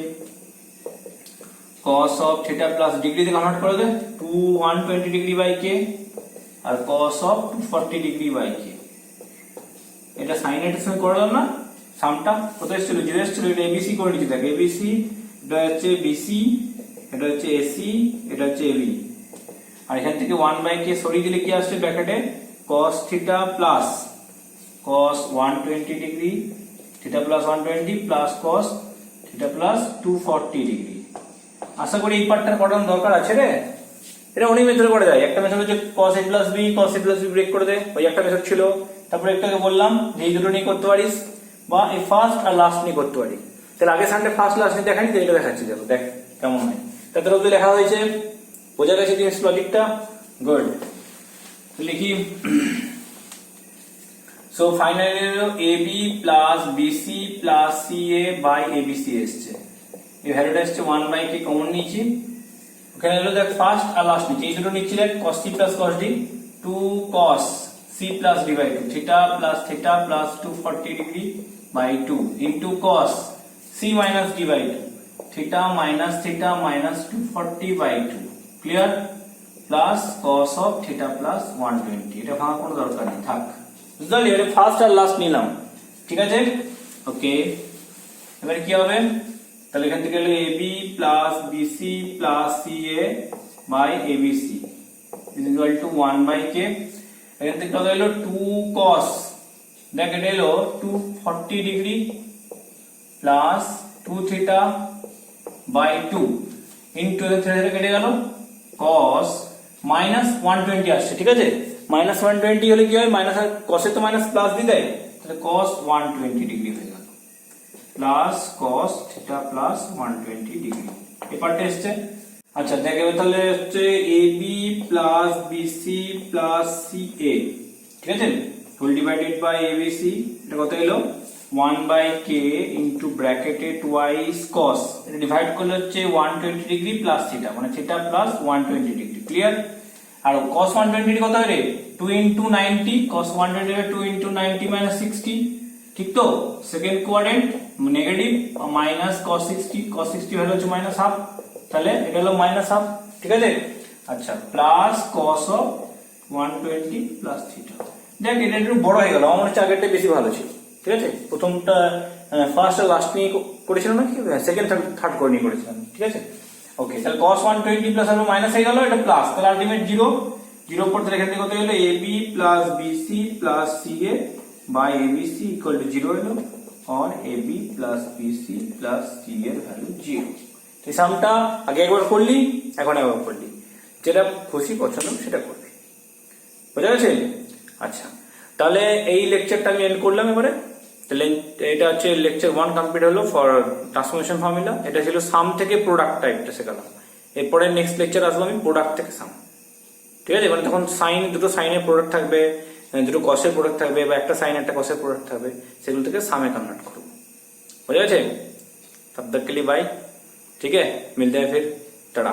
S1: cos of theta plus ডিগ্রিতে কনভার্ট করে দে 120 ডিগ্রি বাই কে, আর cos of 240 degree by K. এটা সাইন এর সঙ্গে করে দাও না, সামটা কত এসেছিল, 0 এসেছিল, এটা এবিসি করে নিচ্ছি, দেখ এবিসি, এটা হচ্ছে বিসি, এটা হচ্ছে এসি, এটা হচ্ছে এবি। আর এখান থেকে 1 বাই কে সরিয়ে দিলে কি আসছে ব্র্যাকেটে, cos theta plus cos 120 degree, theta plus 120 plus cos theta plus 240 degree. আশা করি এই পার্টটার করার দরকার আছে রে, এটা অনেক মেথডে করা যায়। একটা মেথড হচ্ছে cos a plus b, cos a plus b break করে দে, ওই একটা মেথড ছিল। তারপরে একটাকে বললাম যে এই দুটো নিয়ে করতে পারিস, বা এই ফার্স্ট আর লাস্ট নিয়ে করতে পারি। তাহলে আগে সানডে ফার্স্ট লাস্ট নিয়ে দেখানি, এটা দেখাচ্ছি, দেখো দেখ কেমন হয়। তাদের অবধি লেখা হয়েছে, বোঝা গেছে জিনিস লজিকটা, গুড। লিখি, so finally ab plus BC plus CA by abc এসছে। এই ভ্যালুটা এসছে 1 বাই কে কমন নিয়েছি, ওখানে হলো দেখ ফার্স্ট আর লাস্ট নিচ্ছি, এই দুটো নিচ্ছি দেখ cos c plus cos d, 2 cos c plus d by 2, theta plus 240 degree by 2 into cos c minus d by 2, theta minus 240 by 2, clear, plus cos of theta plus 120। এটা ভাঙা কোনো দরকার নেই, থাক, বুঝলি? এটা ফার্স্ট আর লাস্ট নিলাম, ঠিক আছে, ওকে। এবার কি হবে, তাহলে এখান থেকে হলো ab plus BC plus CA by ABC is equal to 1 by K. এখান থেকে কত হলো 2 cos, দেখ এটা হলো 240 degree plus 2 theta by 2 into theta কেটে গেল cos মাইনাস 120 আসছে, ঠিক আছে। মাইনাস 120 হলে কি হয়, মাইনাস আর cos এ তো মাইনাস প্লাস দিয়ে দেয়, তাহলে cos 120 ডিগ্রি হয়ে গেল, plus cos theta plus 120 degree. এই পার্টটা এসছে। আচ্ছা দেখ এবার তাহলে হচ্ছে ab plus BC plus ca, ঠিক আছে, হোল ডিভাইডেড বাই এবিসি, এটা কত হলো 1 বাই কে ইনটু ব্র্যাকেটে টুয়াইস cos, এটা ডিভাইড করলে হচ্ছে 120 ডিগ্রি প্লাস থিটা, মানে থিটা প্লাস 120 ডিগ্রি, ক্লিয়ার। আর cos 120 কত হয় রে, 2 ইনটু 90, cos 120 2 ইনটু 90 মাইনাস 60, ঠিক তো। Second quadrant negative, minus cos 60 value হচ্ছে মাইনাস হাফ, তাহলে এটা হলো মাইনাস হাফ, ঠিক আছে। আচ্ছা plus cos of 120 plus theta, দেখ এটা একটু বড় হয়ে গেল, আমার মনে হচ্ছে আগেরটা বেশি ভালো ছিল, ঠিক আছে। প্রথমটা ফার্স্ট আর লাস্ট নিয়ে করেছিলাম নাকি, সেকেন্ড থার্ড করে নিয়ে করেছিলাম, ঠিক আছে, ওকে। তাহলে cos 120 প্লাস আর মাইনাস হয়ে গেল, এটা প্লাস, তাহলে আলটিমেট 0 পর, তাহলে এখান থেকে কত হলো ab plus BC plus CA by abc equal to 0 হলো, और ab plus BC plus c এর ভ্যালু 0। এই সামটা আগে একবার করলি, এখন একবার করলি, যেটা খুশি পছন্দ সেটা করবি, বুঝা গেছে। আচ্ছা তাহলে এই লেকচারটা আমি এন্ড করলাম এবারে। তাহলে এটা হচ্ছে লেকচার 1 কমপ্লিট হলো ফর ট্রান্সফরমেশন ফর্মুলা। এটা ছিল সাম থেকে প্রোডাক্ট টাইপটা শেখালাম। এরপরে নেক্সট লেকচার আসবো আমি প্রোডাক্ট থেকে সাম, ঠিক আছে। মানে তখন সাইন, দুটো সাইনের প্রোডাক্ট থাকবে, দুটো কসের প্রোডাক্ট থাকবে, বা একটা সাইন একটা কসের প্রোডাক্ট থাকবে, সেগুলো থেকে সামে কনভার্ट করবো, বুঝা গেছে। तब तक के लिए बाय, ठीक है, मिलते हैं फिर, टाटा।